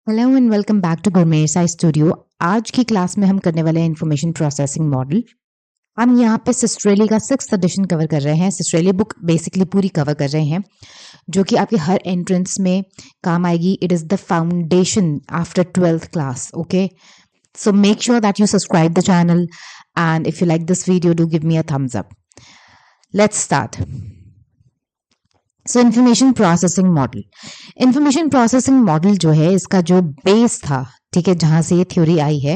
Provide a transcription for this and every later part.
Hello and welcome back to Gurmer science studio. आज की class में हम करने वाले हैं इंफॉर्मेशन प्रोसेसिंग मॉडल। हम यहाँ पे सिस्ट्रेली का 6th एडिशन कवर कर रहे हैं। सिस्ट्रेली बुक बेसिकली पूरी कवर कर रहे हैं, जो कि आपके हर एंट्रेंस में काम आएगी। It is the foundation after 12th class. Okay, so make sure that you subscribe the channel, and if you like this video, do give me a thumbs up. Let's start. So information processing model, information processing model जो है, इसका जो base था, ठीक है, जहां से ये थ्योरी आई है,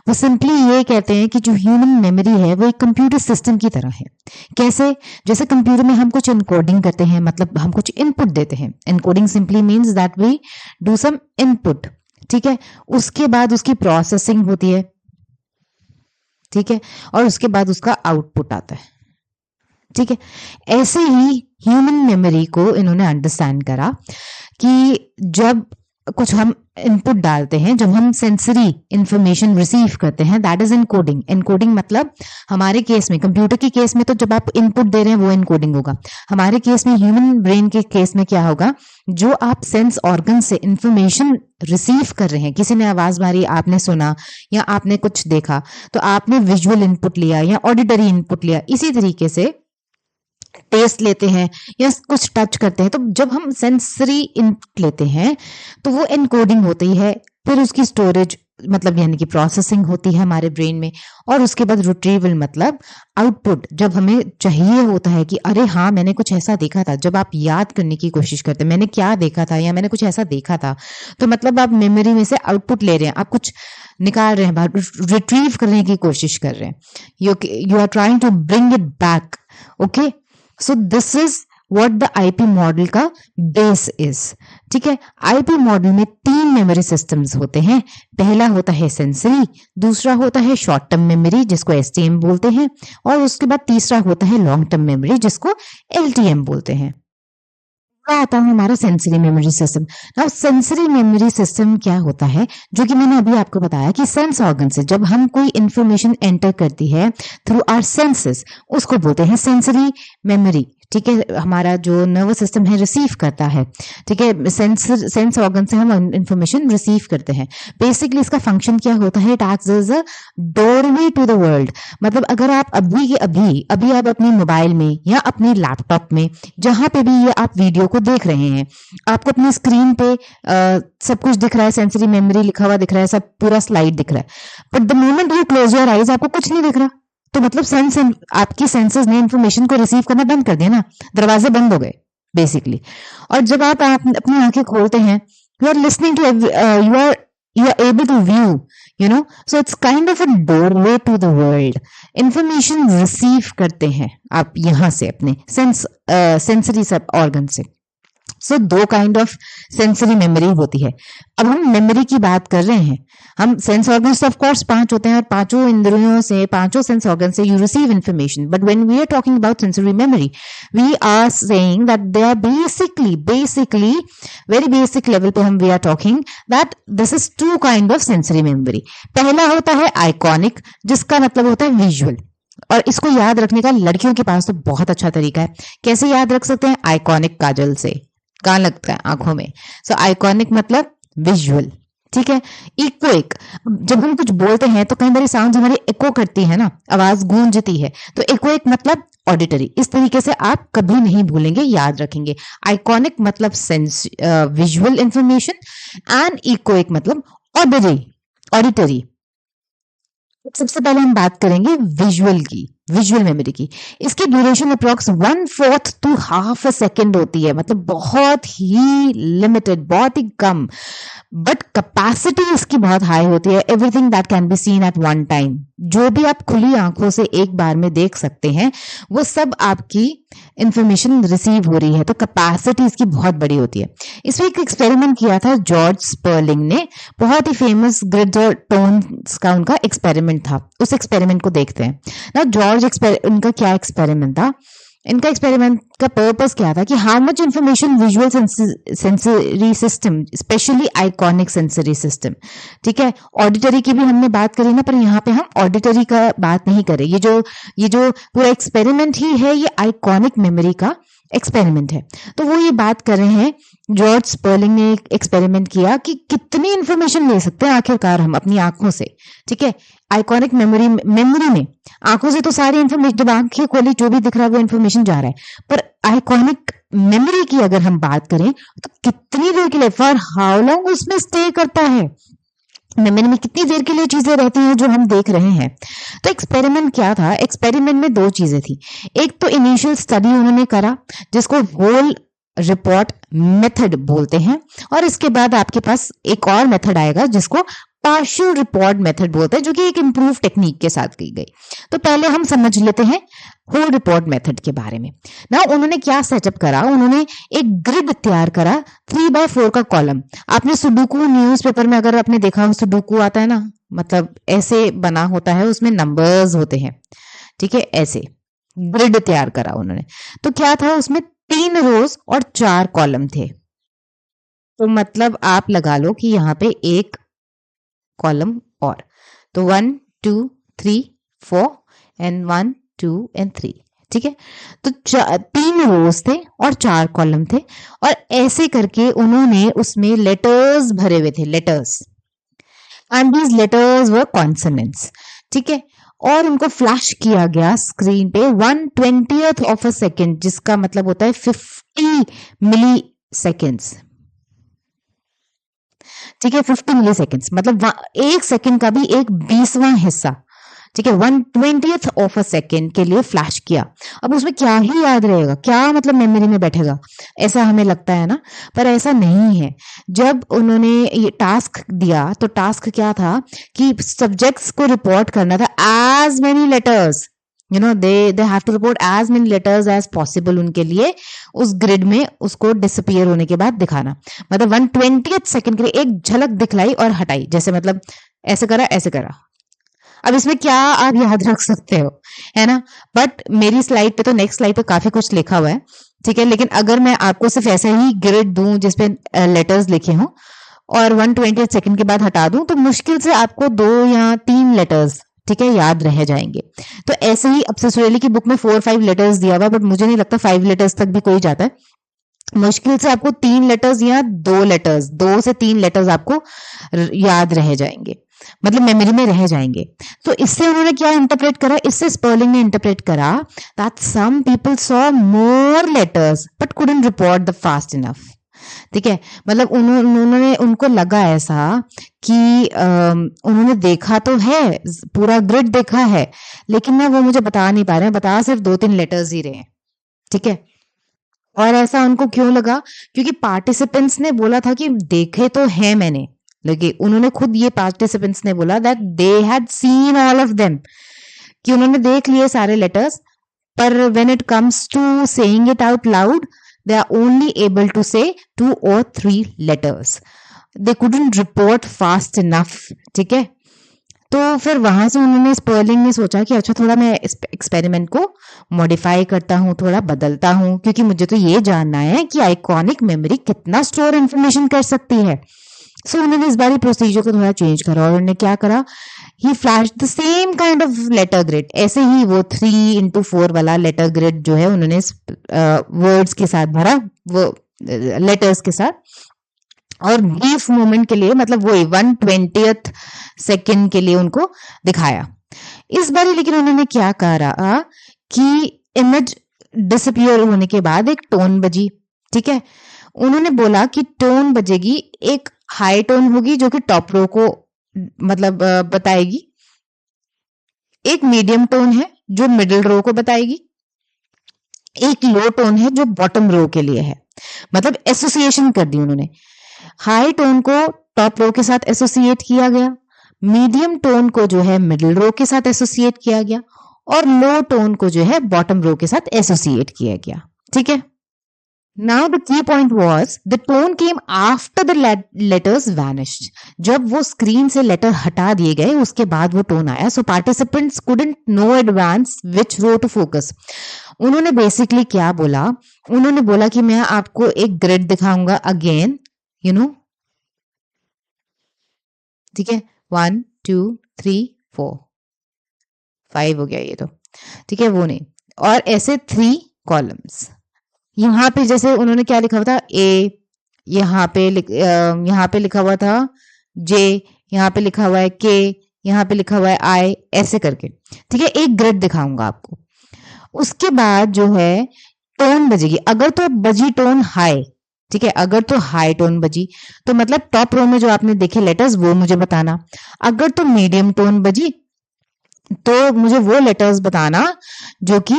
वो सिंपली ये कहते हैं कि जो ह्यूमन मेमोरी है वो एक कंप्यूटर सिस्टम की तरह है। कैसे? जैसे कंप्यूटर में हम कुछ इनकोडिंग करते हैं, मतलब हम कुछ इनपुट देते हैं। Encoding simply means that we do some input, ठीक है, उसके बाद उसकी प्रोसेसिंग होती है, ठीक है, और उसके बाद उसका आउटपुट आता है, ठीक है। ऐसे ही ह्यूमन मेमोरी को इन्होंने अंडरस्टैंड करा कि जब कुछ हम इनपुट डालते हैं, जब हम सेंसरी इंफॉर्मेशन रिसीव करते हैं, दैट इज इनकोडिंग। इनकोडिंग मतलब हमारे केस में, कंप्यूटर के केस में तो जब आप इनपुट दे रहे हैं वो इनकोडिंग होगा। हमारे केस में, ह्यूमन ब्रेन के केस में क्या होगा, जो आप सेंस ऑर्गन से इंफॉर्मेशन रिसीव कर रहे हैं, किसी ने आवाज मारी, आपने सुना, या आपने कुछ देखा, तो आपने विजुअल इनपुट लिया या ऑडिटरी इनपुट लिया। इसी तरीके से टेस्ट लेते हैं या कुछ टच करते हैं, तो जब हम सेंसरी इनपुट लेते हैं तो वो एनकोडिंग होती है, फिर उसकी स्टोरेज मतलब यानी कि प्रोसेसिंग होती है हमारे ब्रेन में, और उसके बाद रिट्रीवल मतलब आउटपुट, जब हमें चाहिए होता है कि अरे हाँ मैंने कुछ ऐसा देखा था। जब आप याद करने की कोशिश करते हैं मैंने क्या देखा था या मैंने कुछ ऐसा देखा था, तो मतलब आप मेमोरी में से आउटपुट ले रहे हैं, आप कुछ निकाल रहे हैं बाहर, रिट्रीव करने की कोशिश कर रहे हैं। You are trying to bring it back. Okay, so this is what the IP model का बेस इज, ठीक है। आईपी मॉडल में 3 मेमोरी सिस्टम्स होते हैं। पहला होता है सेंसरी, दूसरा होता है शॉर्ट टर्म मेमोरी जिसको एसटीएम बोलते हैं, और उसके बाद तीसरा होता है लॉन्ग टर्म मेमोरी जिसको एलटीएम बोलते हैं। आता है हमारा sensory memory system. Now sensory memory system क्या होता है, जो कि मैंने अभी आपको बताया कि सेंस ऑर्गन से जब हम कोई इंफॉर्मेशन एंटर करती है थ्रू आवर सेंसेस, उसको बोलते हैं सेंसरी मेमोरी, ठीक है। हमारा जो नर्वस सिस्टम है रिसीव करता है, ठीक है, सेंस ऑर्गन से हम इंफॉर्मेशन रिसीव करते हैं। बेसिकली इसका फंक्शन क्या होता है, it acts as a doorway to the world. मतलब अगर आप अभी के अभी आप अपने मोबाइल में या अपने लैपटॉप में जहां पे भी ये आप वीडियो को देख रहे हैं, आपको अपनी स्क्रीन पे सब कुछ दिख रहा है, सेंसरी मेमोरी लिखा हुआ दिख रहा है, सब पूरा स्लाइड दिख रहा है, but the moment you close your eyes आपको कुछ नहीं दिख रहा, तो मतलब आपकी सेंसेस ने इंफॉर्मेशन को रिसीव करना बंद कर दिया ना, दरवाजे बंद हो गए बेसिकली। और जब आप अपनी आंखें खोलते हैं, you are listening to, you are able to view, so it's kind of a doorway to the world. Information receive करते हैं आप यहां से अपने सेंसरी सब ऑर्गन से। सो 2 काइंड ऑफ सेंसरी मेमोरी होती है। अब हम मेमोरी की बात कर रहे हैं, हम सेंस ऑर्गन्स ऑफ कोर्स 5 होते हैं, और 5 इंद्रियों से, 5 सेंस ऑर्गन से you receive information, but when we are talking about sensory memory, we are saying that they are basically very basic level पे we are talking that this is 2 kind of sensory memory. पहला होता है iconic, जिसका मतलब होता है visual, और इसको याद रखने का लड़कियों के पास तो बहुत अच्छा तरीका है। कैसे याद रख सकते हैं? आइकॉनिक काजल से, कहाँ लगता है? आंखों में। सो आइकॉनिक मतलब विजुअल, ठीक है। इकोइक, जब हम कुछ बोलते हैं तो कई बार साउंड हमारी इको करती है ना, आवाज गूंजती है, तो इकोइक मतलब ऑडिटरी। इस तरीके से आप कभी नहीं भूलेंगे, याद रखेंगे। आइकॉनिक मतलब sense visual information, and echoic मतलब ऑडिटरी। सबसे पहले हम बात करेंगे विजुअल मेमोरी की। इसकी duration approx 1/4 to half a second होती है, मतलब बहुत ही लिमिटेड, बहुत ही कम, बट कैपेसिटी इसकी बहुत हाई होती है। Everything that can be seen at one time, जो भी आप खुली आंखों से एक बार में देख सकते हैं, वो सब आपकी इंफॉर्मेशन रिसीव हो रही है, तो कैपेसिटी इसकी बहुत बड़ी होती है। इसमें एक एक्सपेरिमेंट किया था जॉर्ज स्पर्लिंग ने, बहुत ही फेमस ग्रिड्स और टोन्स का उनका एक्सपेरिमेंट था। उस एक्सपेरिमेंट को देखते हैं ना। इनका क्या एक्सपेरिमेंट था? इनका एक्सपेरिमेंट का पर्पस क्या था कि how much information visual sensory system, specially iconic sensory system, ठीक है। ऑडिटरी की भी हमने बात करी ना, पर यहाँ पे हम ऑडिटरी का बात नहीं करें। ये जो पूरा एक्सपेरिमेंट ही है, ये आइकॉनिक मेमोरी का एक्सपेरिमेंट है। तो वो ये बात कर रहे हैं, जॉर्ज स्पर्लिंग ने एक एक्सपेरिमेंट किया कि कितनी इंफॉर्मेशन ले सकते हैं आखिरकार हम अपनी आंखों से। ठीक है, आइकॉनिक मेमोरी में आंखों से तो सारी इंफॉर्मेशन, जब आंखें खोली जो भी दिख रहा है वो इंफॉर्मेशन जा रहा है, पर आइकॉनिक मेमोरी की अगर हम बात करें तो कितनी देर के लिए, फॉर हाउ लॉन्ग उसमें स्टे करता है, मेमोरी में कितनी देर के लिए चीजें रहती हैं जो हम देख रहे हैं। तो एक्सपेरिमेंट क्या था, एक्सपेरिमेंट में दो चीजें थी। एक तो इनिशियल स्टडी उन्होंने करा जिसको होल रिपोर्ट मेथड बोलते हैं, और इसके बाद आपके पास एक और मेथड आएगा जिसको पार्शियल रिपोर्ट मेथड बोलते हैं, जो कि एक इम्प्रूव टेक्निक के साथ की गई। तो पहले हम समझ लेते हैं होल रिपोर्ट मेथड के बारे में ना। उन्होंने क्या सेटअप करा, उन्होंने एक ग्रिड तैयार करा 3x4 का कॉलम। आपने सुडोकू न्यूज़पेपर में अगर आपने देखा हो, सुडोकू आता है ना, मतलब ऐसे बना होता है, उसमें नंबर्स होते हैं। ठीक है, ऐसे ग्रिड तैयार करा उन्होंने। तो क्या था, उसमें 3 रोज और 4 कॉलम थे। तो मतलब आप लगा लो कि यहाँ पे एक कॉलम और, तो 1 2 3 4 एंड 1 2 एंड 3। ठीक है, तो 3 रोज थे और 4 कॉलम थे, और ऐसे करके उन्होंने उसमें लेटर्स भरे हुए थे, letters, and these letters were consonants. ठीक है, और उनको फ्लैश किया गया स्क्रीन पे 1/20th ऑफ अ सेकेंड, जिसका मतलब होता है 50 मिली सेकेंड्स। ठीक है, 50 मिली सेकेंड्स मतलब एक सेकेंड का भी एक 20वां हिस्सा। ठीक है, 1/20th ऑफ अ सेकेंड के लिए फ्लैश किया। अब उसमें क्या ही याद रहेगा, क्या मतलब मेमोरी में बैठेगा, ऐसा हमें लगता है ना, पर ऐसा नहीं है। जब उन्होंने ये टास्क दिया तो टास्क क्या था कि सब्जेक्ट्स को रिपोर्ट करना था as many letters, you know, they have to report as many letters as possible उनके लिए, उस ग्रिड में उसको डिसअपियर होने के बाद दिखाना। मतलब 1/20th सेकेंड के लिए एक झलक दिखलाई और हटाई, जैसे मतलब ऐसे करा ऐसे करा। अब इसमें क्या आप याद रख सकते हो, है ना। बट मेरी स्लाइड पे तो, नेक्स्ट स्लाइड पे काफी कुछ लिखा हुआ है। ठीक है, लेकिन अगर मैं आपको सिर्फ ऐसे ही ग्रिड दूं जिसपे लेटर्स लिखे हों और 1/20th सेकेंड के बाद हटा दूं, तो मुश्किल से आपको 2 या 3 लेटर्स, ठीक है, याद रह जाएंगे। तो ऐसे ही अब सिसोरेली की बुक में 4-5 लेटर्स दिया हुआ, बट मुझे नहीं लगता 5 लेटर्स तक भी कोई जाता है। मुश्किल से आपको 3 लेटर्स या 2 लेटर्स, 2 से 3 लेटर्स आपको याद रह जाएंगे, मतलब मेमोरी में रह जाएंगे। तो इससे उन्होंने क्या इंटरप्रेट करा, इससे स्पर्लिंग ने इंटरप्रेट करा that some people saw more letters but couldn't report the fast enough. ठीक है, मतलब उन्होंने, उनको लगा ऐसा कि उन्होंने देखा तो है, पूरा ग्रिड देखा है, लेकिन ना वो मुझे बता नहीं पा रहे हैं, बता सिर्फ 2-3 लेटर्स ही रहे हैं। ठीक है, और ऐसा उनको क्यों लगा, क्योंकि पार्टिसिपेंट्स ने बोला था कि देखे तो है मैंने, लेकिन उन्होंने खुद, ये पार्टिसिपेंट्स ने बोला that they had seen all of them, कि उन्होंने देख लिए सारे लेटर्स, पर when it comes to saying it out loud they are only able to say 2 or 3 letters, they couldn't report fast enough. ठीक है, तो फिर वहां से उन्होंने, स्पर्लिंग ने सोचा कि अच्छा थोड़ा मैं इस एक्सपेरिमेंट को मॉडिफाई करता हूँ, थोड़ा बदलता हूँ, क्योंकि मुझे तो ये जानना है कि आइकॉनिक मेमोरी कितना स्टोर इंफॉर्मेशन कर सकती है। सो उन्होंने इस बार प्रोसीजर को थोड़ा चेंज करा, और उन्होंने क्या करा, he flash the same kind of letter grid, ऐसे ही वो 3x4 वाला लेटर ग्रिड जो है उन्होंने वर्ड्स के साथ भरा, वो लेटर्स के साथ, और ब्रीफ मोमेंट के लिए, मतलब वही 1/20th सेकेंड के लिए उनको दिखाया। इस बार लेकिन उन्होंने क्या करा कि इमेज डिसअपियर होने के बाद एक टोन बजी। ठीक है, उन्होंने बोला कि टोन बजेगी, एक हाई टोन होगी जो कि टॉप रो को मतलब बताएगी, एक मीडियम टोन है जो मिडिल रो को बताएगी, एक लो टोन है जो बॉटम रो के लिए है। मतलब एसोसिएशन कर दी उन्होंने, हाई टोन को टॉप रो के साथ एसोसिएट किया गया, मीडियम टोन को जो है मिडिल रो के साथ एसोसिएट किया गया, और लो टोन को जो है बॉटम रो के साथ एसोसिएट किया गया। ठीक है, now the key point was the tone came after the letters vanished, जब वो स्क्रीन से लेटर हटा दिए गए उसके बाद वो टोन आया। So participants couldn't know advance which row to focus. उन्होंने बेसिकली क्या बोला, उन्होंने बोला कि मैं आपको एक ग्रिड दिखाऊंगा अगेन, यू नो, ठीक है, 1 2 3 4 5 हो गया ये तो। ठीक है, वो नहीं, और ऐसे 3 कॉलम्स, यहाँ पे जैसे उन्होंने क्या लिखा हुआ था, ए, यहाँ पे लिखा हुआ था जे, यहाँ पे लिखा हुआ है के, यहाँ पे लिखा हुआ है आई, ऐसे करके। ठीक है, एक ग्रिड दिखाऊंगा आपको। उसके बाद जो है टोन बजेगी, अगर तो बजी टोन हाई, ठीक है, अगर तो हाई टोन बजी तो मतलब टॉप रो में जो आपने देखे लेटर्स वो मुझे बताना। अगर तो मीडियम टोन बजी तो मुझे वो लेटर्स बताना जो कि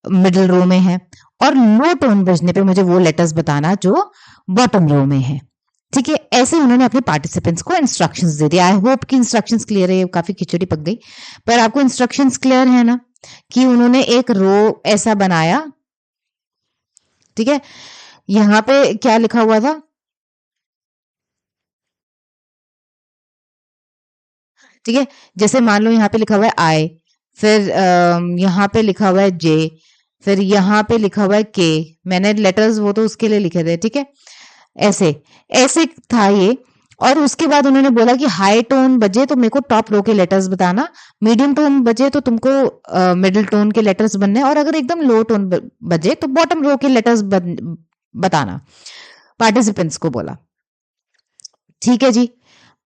मिडिल रो में है, और लो टोन बजने पे मुझे वो लेटर्स बताना जो बॉटम रो में है। ठीक है, ऐसे उन्होंने अपने पार्टिसिपेंट्स को इंस्ट्रक्शंस दे दिया। आई होप कि इंस्ट्रक्शंस क्लियर है, काफी खिचड़ी पक गई, पर आपको इंस्ट्रक्शंस क्लियर है ना, कि उन्होंने एक रो ऐसा बनाया। ठीक है, यहाँ पे क्या लिखा हुआ था, ठीक है, जैसे मान लो यहाँ पे लिखा हुआ है आई, फिर यहाँ पे लिखा हुआ है जे, फिर यहाँ पे लिखा हुआ है के। मैंने लेटर्स वो तो उसके लिए लिखे थे, ठीक है, ऐसे ऐसे था ये। और उसके बाद उन्होंने बोला कि हाई टोन बजे तो मेरे को टॉप रो के लेटर्स बताना, मीडियम टोन बजे तो तुमको मिडिल टोन के लेटर्स बनने, और अगर एकदम लो टोन बजे तो बॉटम रो के लेटर्स बताना, पार्टिसिपेंट्स को बोला। ठीक है जी,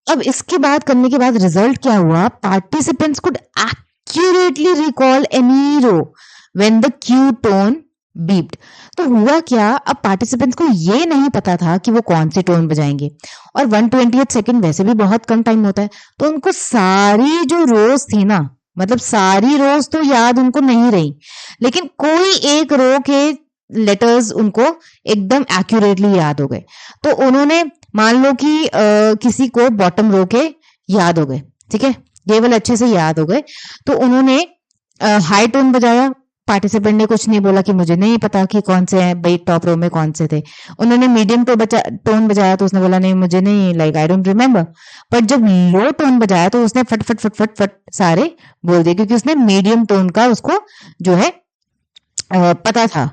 अब इसके बाद करने के बाद रिजल्ट क्या हुआ, participants could accurately recall any row when the cue tone beeped. तो हुआ क्या, अब पार्टिसिपेंट्स को ये नहीं पता था कि वो कौन सी टोन बजाएंगे, और 1/20 सेकेंड वैसे भी बहुत कम टाइम होता है, तो उनको सारी जो रोज थी ना, मतलब सारी रोज तो याद उनको नहीं रही, लेकिन कोई एक रो के लेटर्स उनको एकदम एक्यूरेटली याद हो गए। तो उन्होंने मान लो कि किसी को बॉटम रो के याद हो गए, ठीक है, केवल अच्छे से याद हो गए, तो उन्होंने हाई टोन बजाया। पार्टिसिपेंट ने कुछ नहीं बोला कि मुझे नहीं पता कि कौन से हैं भाई, टॉप रो में कौन से थे। उन्होंने मीडियम टोन बजाया तो उसने बोला नहीं मुझे नहीं, लाइक आई डोंट रिमेम्बर। पर जब लो टोन बजाया तो उसने फट फट फट फट फट सारे बोल दिए, क्योंकि उसने मीडियम टोन का उसको जो है पता था।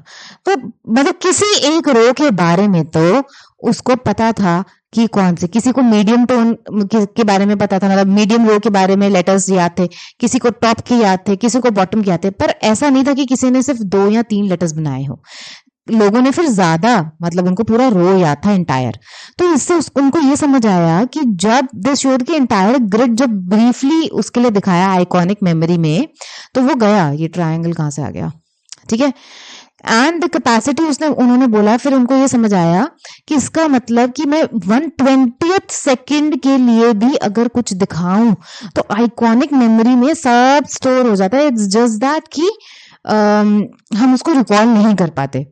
तो मतलब किसी एक रो के बारे में तो उसको पता था कि कौन से, किसी को मीडियम टोन के बारे में पता था, मतलब मीडियम रो के बारे में लेटर्स याद थे, किसी को टॉप के याद थे, किसी को बॉटम के याद थे, पर ऐसा नहीं था कि किसी ने सिर्फ 2 या 3 लेटर्स बनाए हो। लोगों ने फिर ज्यादा, मतलब उनको पूरा रो याद था इंटायर। तो इससे उनको ये समझ आया कि जब दे शोड के इंटायर ग्रिड जब ब्रीफली उसके लिए दिखाया आइकॉनिक मेमोरी में, तो वो गया, ये ट्रायंगल कहां से आ गया, ठीक है, एंड द कैपेसिटी उन्होंने बोला, फिर उनको ये समझ आया कि इसका मतलब कि मैं 1/20 सेकेंड के लिए भी अगर कुछ दिखाऊं तो आइकॉनिक मेमोरी में सब स्टोर हो जाता है। इट्स जस्ट दैट कि हम उसको रिकॉल नहीं कर पाते।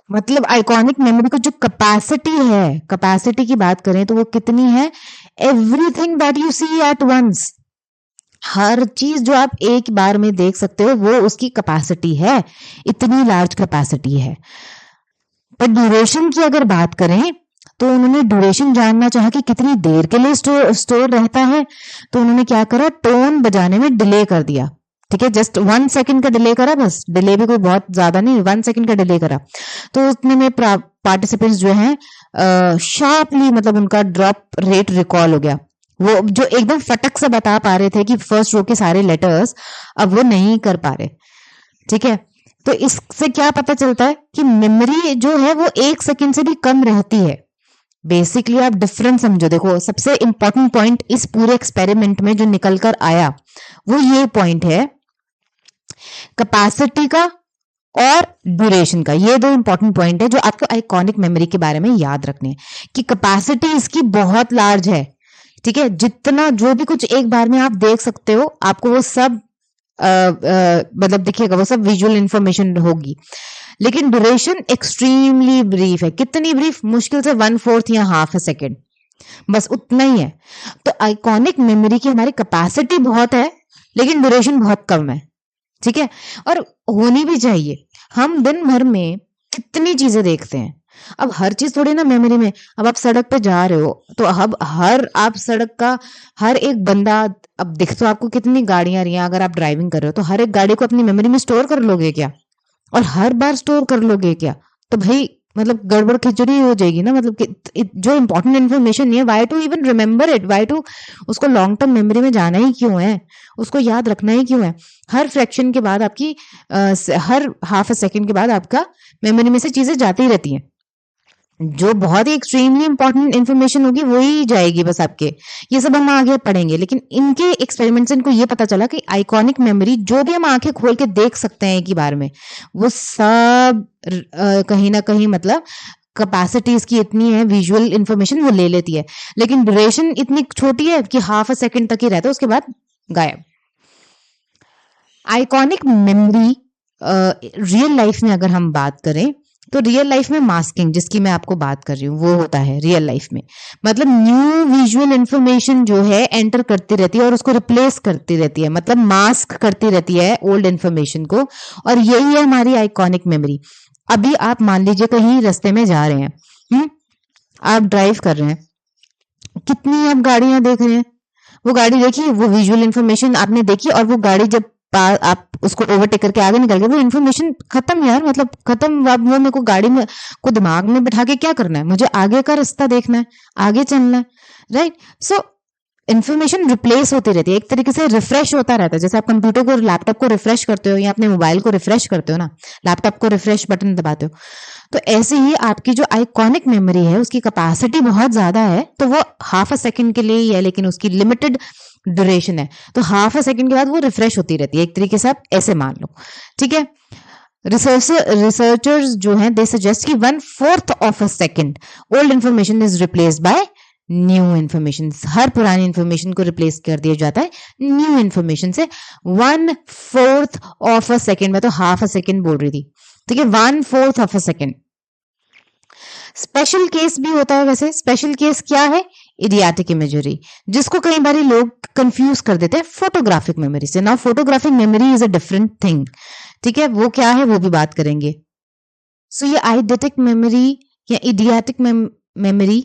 मतलब आइकॉनिक मेमोरी को जो कैपेसिटी है, कैपेसिटी की बात करें तो वो कितनी है, everything that you see at once, हर चीज जो आप एक बार में देख सकते हो वो उसकी कैपेसिटी है, इतनी लार्ज कैपेसिटी है। पर ड्यूरेशन की अगर बात करें तो उन्होंने ड्यूरेशन जानना चाहा कि कितनी देर के लिए स्टोर रहता है, तो उन्होंने क्या करा, टोन बजाने में डिले कर दिया। ठीक है, जस्ट 1 सेकंड का डिले करा, बस डिले भी कोई बहुत ज्यादा नहीं, 1 सेकंड का डिले करा। तो उतने में पार्टिसिपेंट्स जो हैं शार्पली, मतलब उनका ड्रॉप रेट रिकॉल हो गया। वो जो एकदम फटक से बता पा रहे थे कि फर्स्ट रो के सारे लेटर्स, अब वो नहीं कर पा रहे। ठीक है, तो इससे क्या पता चलता है कि मेमोरी जो है वो 1 सेकंड से भी कम रहती है। बेसिकली आप डिफरेंस समझो, देखो सबसे इंपॉर्टेंट पॉइंट इस पूरे एक्सपेरिमेंट में जो निकल कर आया वो ये पॉइंट है, कैपेसिटी का और ड्यूरेशन का। ये 2 इंपॉर्टेंट पॉइंट है जो आपको आइकॉनिक मेमोरी के बारे में याद रखने हैं, कि कैपेसिटी इसकी बहुत लार्ज है। ठीक है, जितना जो भी कुछ एक बार में आप देख सकते हो, आपको वो सब मतलब दिखेगा, वो सब विजुअल इंफॉर्मेशन होगी। लेकिन ड्यूरेशन एक्सट्रीमली ब्रीफ है। कितनी ब्रीफ, मुश्किल से 1/4 या हाफ अ सेकेंड, बस उतना ही है। तो आइकॉनिक मेमोरी की हमारी कैपेसिटी बहुत है लेकिन ड्यूरेशन बहुत कम है। ठीक है, और होनी भी चाहिए। हम दिन भर में कितनी चीजें देखते हैं, अब हर चीज थोड़ी ना मेमोरी में। अब आप सड़क पे जा रहे हो तो अब आप सड़क का हर एक बंदा, अब दिख तो आपको कितनी गाड़ियां रही हैं, अगर आप ड्राइविंग कर रहे हो तो हर एक गाड़ी को अपनी मेमोरी में स्टोर कर लोगे क्या, और हर बार स्टोर कर लोगे क्या? तो भाई मतलब गड़बड़ खिचड़ी हो जाएगी ना, मतलब कि जो इंपॉर्टेंट इन्फॉर्मेशन नहीं है, why to even remember it, why to उसको लॉन्ग टर्म मेमोरी में जाना ही क्यों है, उसको याद रखना ही क्यों है। हर फ्रैक्शन के बाद आपकी हर हाफ अ सेकेंड के बाद आपका मेमोरी में से चीजें जाती ही रहती हैं। जो बहुत ही एक्सट्रीमली इंपॉर्टेंट इन्फॉर्मेशन होगी वही जाएगी बस आपके। ये सब हम आगे पढ़ेंगे, लेकिन इनके एक्सपेरिमेंट से इनको ये पता चला कि आइकॉनिक मेमोरी जो भी हम आंखें खोल के देख सकते हैं एक ही बार में, वो सब कहीं ना कहीं मतलब कैपेसिटी इसकी इतनी है, विजुअल इंफॉर्मेशन वो ले लेती है, लेकिन ड्यूरेशन इतनी छोटी है कि हाफ अ सेकेंड तक ही रहता है, उसके बाद गायब। आइकॉनिक मेमोरी रियल लाइफ में अगर हम बात करें तो रियल लाइफ में मास्किंग, जिसकी मैं आपको बात कर रही हूँ, वो होता है रियल लाइफ में। मतलब न्यू विजुअल इंफॉर्मेशन जो है एंटर करती रहती है और उसको रिप्लेस करती रहती है, मतलब मास्क करती रहती है ओल्ड इंफॉर्मेशन को, और यही है हमारी आइकॉनिक मेमोरी। अभी आप मान लीजिए कहीं रास्ते में जा रहे हैं, आप ड्राइव कर रहे हैं, कितनी आप गाड़ियां देख रहे हैं, वो गाड़ी देखी, वो विजुअल इंफॉर्मेशन आपने देखी, और वो गाड़ी जब आप उसको ओवरटेक करके आगे निकल गए, वो इन्फॉर्मेशन खत्म यार, मतलब खत्म। अब वो मेरे को गाड़ी में को दिमाग में बिठा के क्या करना है, मुझे आगे का रास्ता देखना है, आगे चलना है, राइट। सो इन्फॉर्मेशन रिप्लेस होती रहती है, एक तरीके से रिफ्रेश होता रहता है। जैसे आप कंप्यूटर को, लैपटॉप को रिफ्रेश करते हो या अपने मोबाइल को रिफ्रेश करते हो ना, लैपटॉप को रिफ्रेश बटन दबाते हो, तो ऐसे ही आपकी जो आइकॉनिक मेमोरी है उसकी कैपेसिटी बहुत ज्यादा है, तो वो हाफ अ सेकंड के लिए ही है, लेकिन उसकी लिमिटेड ड्यूरेशन है, तो हाफ अ सेकंड के बाद वो रिफ्रेश होती रहती है, एक तरीके से आप ऐसे मान लो, ठीक है। रिसर्चर्स जो हैं दे सजेस्ट कि 1/4 of a second old information is replaced by new information. हर पुरानी इन्फॉर्मेशन को रिप्लेस कर दिया जाता है न्यू इन्फॉर्मेशन से। 1/4 ऑफ अ सेकेंड, मैं तो हाफ अ सेकेंड बोल रही थी, ठीक है, 1/4 of a second. Special case भी होता है। वैसे स्पेशल केस क्या है? इडियाटिक इमेजरी, जिसको कई बार लोग कंफ्यूज कर देते हैं फोटोग्राफिक मेमोरी से। Now photographic memory is a different thing, ठीक है, वो क्या है वो भी बात करेंगे। सो ये आइडेटिक मेमोरी या इडियाटिक मेमोरी,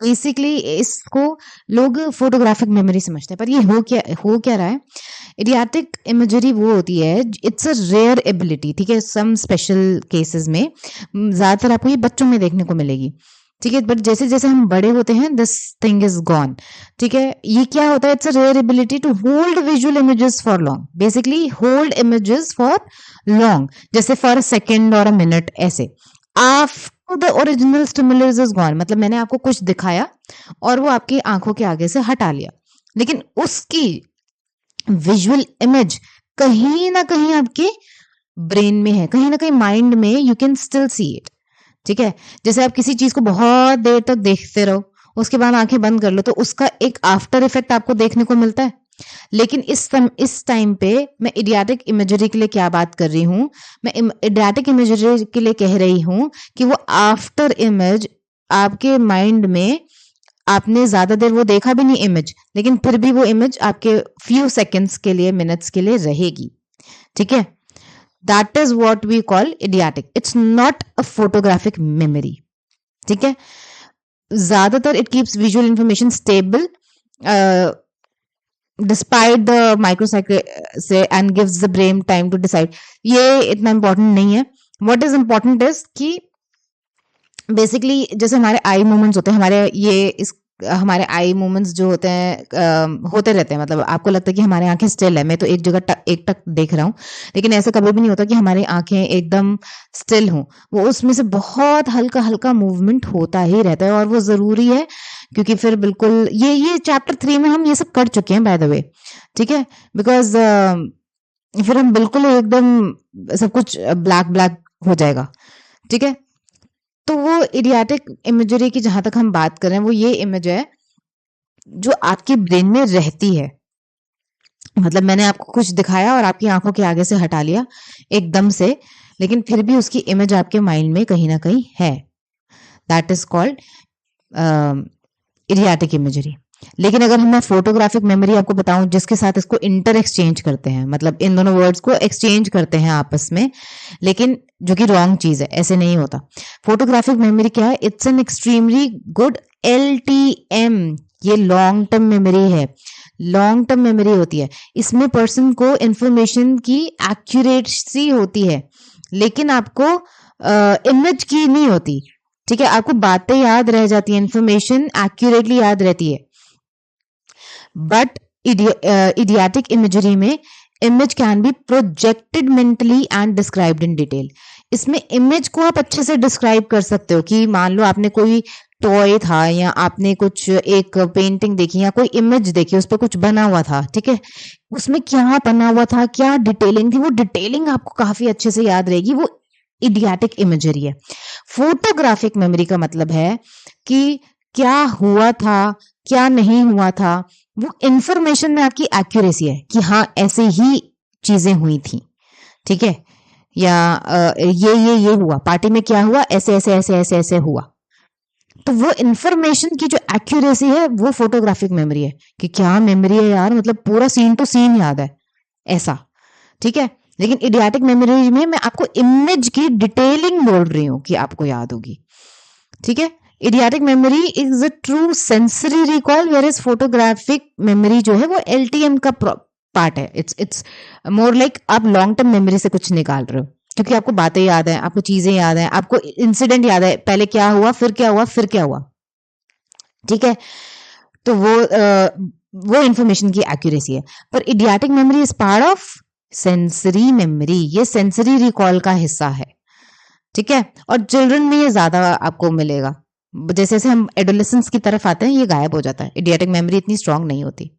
बेसिकली इसको लोग फोटोग्राफिक मेमोरी समझते हैं, पर ये हो क्या रहा है? इडियाटिक इमेजरी वो होती है, इट्स अ रेयर एबिलिटी, ठीक है, सम स्पेशल केसेस में, ज्यादातर आपको ये बच्चों में देखने को मिलेगी, ठीक है, बट जैसे जैसे हम बड़े होते हैं दिस थिंग इज गॉन, ठीक है। ये क्या होता है? It's a rare ability to hold visual images for long, basically hold images for long, जैसे फॉर अ सेकेंड और अ मिनट, ऐसे। After the original stimulus is gone, मतलब मैंने आपको कुछ दिखाया और वो आपकी आंखों के आगे से हटा लिया, लेकिन उसकी विजुअल इमेज कहीं ना कहीं आपके ब्रेन में है, कहीं ना कहीं माइंड में, you can still see it, ठीक है। जैसे आप किसी चीज को बहुत देर तक देखते रहो, उसके बाद आंखें बंद कर लो, तो उसका एक आफ्टर इफेक्ट आपको देखने को मिलता है। लेकिन इस टाइम पे मैं इडियाटिक इमेजरी के लिए क्या बात कर रही हूँ? मैं इडियाटिक इमेजरी के लिए कह रही हूँ कि वो आफ्टर इमेज आपके माइंड में, आपने ज्यादा देर वो देखा भी नहीं इमेज, लेकिन फिर भी वो इमेज आपके फ्यू सेकेंड्स के लिए, मिनट्स के लिए रहेगी, ठीक है। That is what we call eidetic, it's not a photographic memory, ठीक है। ज्यादातर it keeps visual information stable despite the microsaccades से and gives the brain time to decide. ये इतना इंपॉर्टेंट नहीं है। व्हाट इज इंपॉर्टेंट इज कि basically जैसे हमारे आई मूवमेंट्स होते हैं, हमारे आई मूवमेंट्स जो होते हैं होते रहते हैं, मतलब आपको लगता है कि हमारी आंखें स्टिल है, मैं तो एक जगह एक टक देख रहा हूँ, लेकिन ऐसा कभी भी नहीं होता कि हमारी आंखें एकदम स्टिल हों। वो उसमें से बहुत हल्का हल्का मूवमेंट होता ही रहता है, और वो जरूरी है, क्योंकि फिर बिल्कुल ये चैप्टर 3 में हम ये सब कर चुके हैं बाय द वे, ठीक है, बिकॉज फिर हम बिल्कुल एकदम सब कुछ ब्लैक ब्लैक हो जाएगा, ठीक है। तो वो इडियाटिक इमेजरी की जहां तक हम बात करें, वो ये इमेज है जो आपके ब्रेन में रहती है, मतलब मैंने आपको कुछ दिखाया और आपकी आंखों के आगे से हटा लिया एकदम से, लेकिन फिर भी उसकी इमेज आपके माइंड में कहीं ना कहीं है। That is called eidetic imagery. लेकिन अगर मैं फोटोग्राफिक मेमोरी आपको बताऊं जिसके साथ इसको इंटर एक्सचेंज करते हैं, मतलब इन दोनों वर्ड्स को एक्सचेंज करते हैं आपस में, लेकिन जो कि रॉन्ग चीज है, ऐसे नहीं होता। फोटोग्राफिक मेमोरी क्या है? It's an extremely good LTM, ये लॉन्ग टर्म मेमोरी है, लॉन्ग टर्म मेमोरी होती है। इसमें पर्सन को इंफॉर्मेशन की एक्यूरेसी होती है, लेकिन आपको इमेज की नहीं होती, ठीक है। आपको बातें याद रह जाती है, इंफॉर्मेशन एक्यूरेटली याद रहती है, बट इडियाटिक इमेजरी में image can be projected mentally and described in detail. इसमें इमेज को आप अच्छे से डिस्क्राइब कर सकते हो कि मान लो आपने कोई टॉय था या आपने कुछ एक पेंटिंग देखी या कोई इमेज देखी, उस पर कुछ बना हुआ था, ठीक है, उसमें क्या बना हुआ था, क्या डिटेलिंग थी, वो डिटेलिंग आपको काफी अच्छे से याद रहेगी, वो इडियाटिक इमेजरी है। फोटोग्राफिक मेमोरी का मतलब है कि क्या हुआ था, क्या नहीं हुआ था, वो इंफॉर्मेशन में आपकी एक्यूरेसी है कि हाँ ऐसे ही चीजें हुई थी, ठीक है, या ये हुआ, पार्टी में क्या हुआ, ऐसे ऐसे ऐसे ऐसे ऐसे हुआ। तो वो इंफॉर्मेशन की जो एक्यूरेसी है वो फोटोग्राफिक मेमोरी है कि क्या मेमोरी है यार, मतलब पूरा सीन टू सीन याद है ऐसा, ठीक है। लेकिन इडियाटिक मेमोरी में मैं आपको इमेज की डिटेलिंग बोल रही हूँ कि आपको याद होगी, ठीक है। Eidetic memory is a true sensory recall, where is photographic memory जो है वो एलटीएम का पार्ट है। इट्स मोर लाइक आप लॉन्ग टर्म मेमोरी से कुछ निकाल रहे हो, क्योंकि आपको बातें याद है, आपको चीजें याद है, आपको इंसिडेंट याद है, पहले क्या हुआ, फिर क्या हुआ, फिर क्या हुआ, ठीक है। तो वो इंफॉर्मेशन की एक्यूरेसी है। पर eidetic memory is part of sensory memory, ये सेंसरी रिकॉल का हिस्सा है, ठीक है। और चिल्ड्रन में ये ज्यादा आपको मिलेगा, जैसे जैसे हम एडोलेसेंस की तरफ आते हैं ये गायब हो जाता है, इडियाटिक मेमोरी इतनी स्ट्रांग नहीं होती।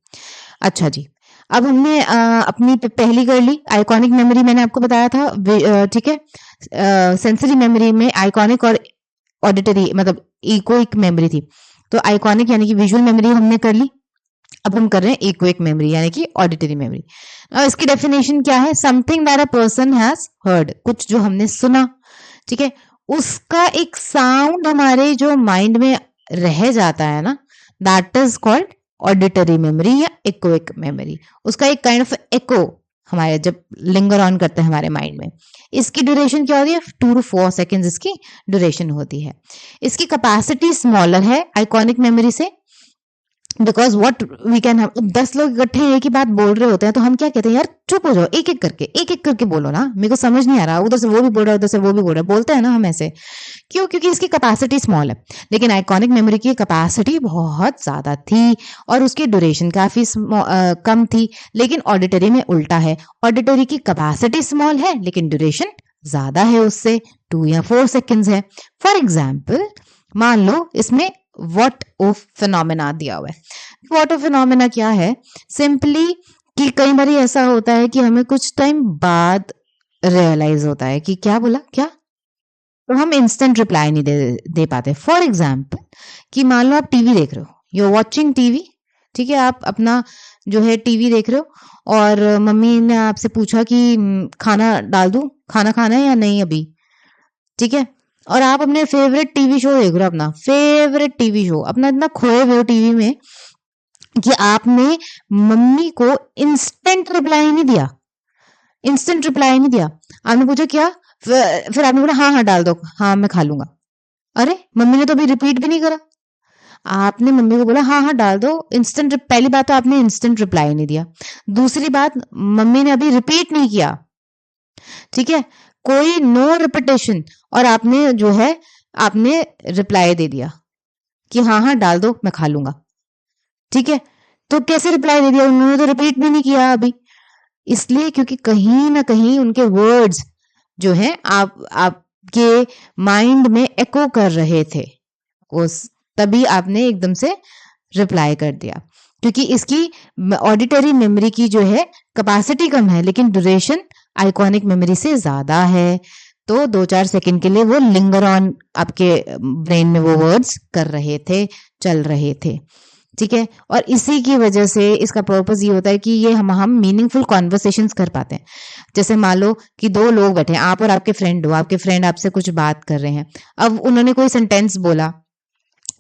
अच्छा जी, अब हमने अपनी पहली कर ली आइकॉनिक मेमोरी, मैंने आपको बताया था, ठीक है। सेंसरी मेमोरी में आइकॉनिक और ऑडिटरी मतलब इकोइक मेमोरी थी। तो आइकॉनिक यानी कि विजुअल मेमोरी हमने कर ली, अब हम कर रहे हैं इकोइक मेमोरी यानी कि ऑडिटरी मेमोरी। और इसकी डेफिनेशन क्या है, something that a person has heard, कुछ जो हमने सुना, ठीक है, उसका एक साउंड हमारे जो माइंड में रह जाता है ना, that is called auditory memory या इकोइक मेमोरी। उसका एक काइंड ऑफ एको हमारे जब लिंगर ऑन करते हैं हमारे माइंड में। इसकी ड्यूरेशन क्या होती है, 2 to 4 सेकेंड्स इसकी ड्यूरेशन होती है। इसकी कैपेसिटी स्मॉलर है आइकॉनिक मेमोरी से, because what we can have, 10 लोग इकट्ठे एक ही बात बोल रहे होते हैं तो हम क्या कहते हैं, यार चुप हो जाओ, एक एक करके बोलो ना, मेरे को समझ नहीं आ रहा, उधर से वो भी बोल रहा है, उधर से वो भी बोल रहा है, बोलते हैं ना हम ऐसे, क्यों, क्योंकि इसकी कैपेसिटी स्मॉल है। लेकिन आइकॉनिक मेमोरी की कैपेसिटी बहुत ज्यादा थी और उसकी ड्यूरेशन काफी कम थी। लेकिन ऑडिटरी में उल्टा है, ऑडिटरी की कैपेसिटी स्मॉल है लेकिन ड्यूरेशन ज्यादा है, उससे 2 या 4 सेकेंड्स है। फॉर एग्जाम्पल मान लो इसमें व्हाट ऑफ फिनोमेना दिया हुआ है। व्हाट ऑफ फिनोमेना क्या है, सिंपली कि कई बार ऐसा होता है कि हमें कुछ टाइम बाद रियलाइज होता है कि क्या बोला क्या, तो हम इंस्टेंट रिप्लाई नहीं दे पाते। फॉर एग्जाम्पल कि मान लो आप टीवी देख रहे हो, यू आर वॉचिंग टीवी, ठीक है, आप अपना जो है टीवी देख रहे हो और मम्मी ने आपसे पूछा कि खाना डाल दूं, खाना खाना है या नहीं अभी, ठीक है, और आप अपने फेवरेट टीवी शो देख रहे हो, अपना फेवरेट टीवी शो, अपना इतना खोए हुए हो टीवी में कि आपने मम्मी को इंस्टेंट रिप्लाई नहीं दिया, इंस्टेंट रिप्लाई नहीं दिया, आपने पूछा क्या, फिर आपने बोला हाँ हाँ डाल दो, हाँ मैं खा लूंगा। अरे मम्मी ने तो अभी रिपीट भी नहीं करा, आपने मम्मी को बोला हाँ हाँ डाल दो, इंस्टेंट, पहली बात तो आपने इंस्टेंट रिप्लाई नहीं दिया, दूसरी बात मम्मी ने अभी रिपीट नहीं किया, ठीक है, कोई नो रिपीटेशन, और आपने जो है आपने रिप्लाई दे दिया कि हाँ हाँ डाल दो मैं खा लूंगा, ठीक है। तो कैसे रिप्लाई दे दिया, उन्होंने तो रिपीट भी नहीं किया अभी, इसलिए क्योंकि कहीं ना कहीं उनके वर्ड्स जो है आपके माइंड में एको कर रहे थे, उस तभी आपने एकदम से रिप्लाई कर दिया, क्योंकि इसकी ऑडिटरी मेमोरी की जो है कैपेसिटी कम है लेकिन ड्यूरेशन आइकॉनिक मेमोरी से ज्यादा है। तो 2-4 सेकंड के लिए वो लिंगर ऑन आपके ब्रेन में वो वर्ड्स कर रहे थे, चल रहे थे, ठीक है। और इसी की वजह से इसका पर्पस ये होता है कि ये हम मीनिंगफुल कॉन्वर्सेशंस कर पाते हैं। जैसे मान लो कि 2 लोग बैठे हैं, आप और आपके फ्रेंड हो, आपके फ्रेंड आपसे कुछ बात कर रहे हैं, अब उन्होंने कोई सेंटेंस बोला,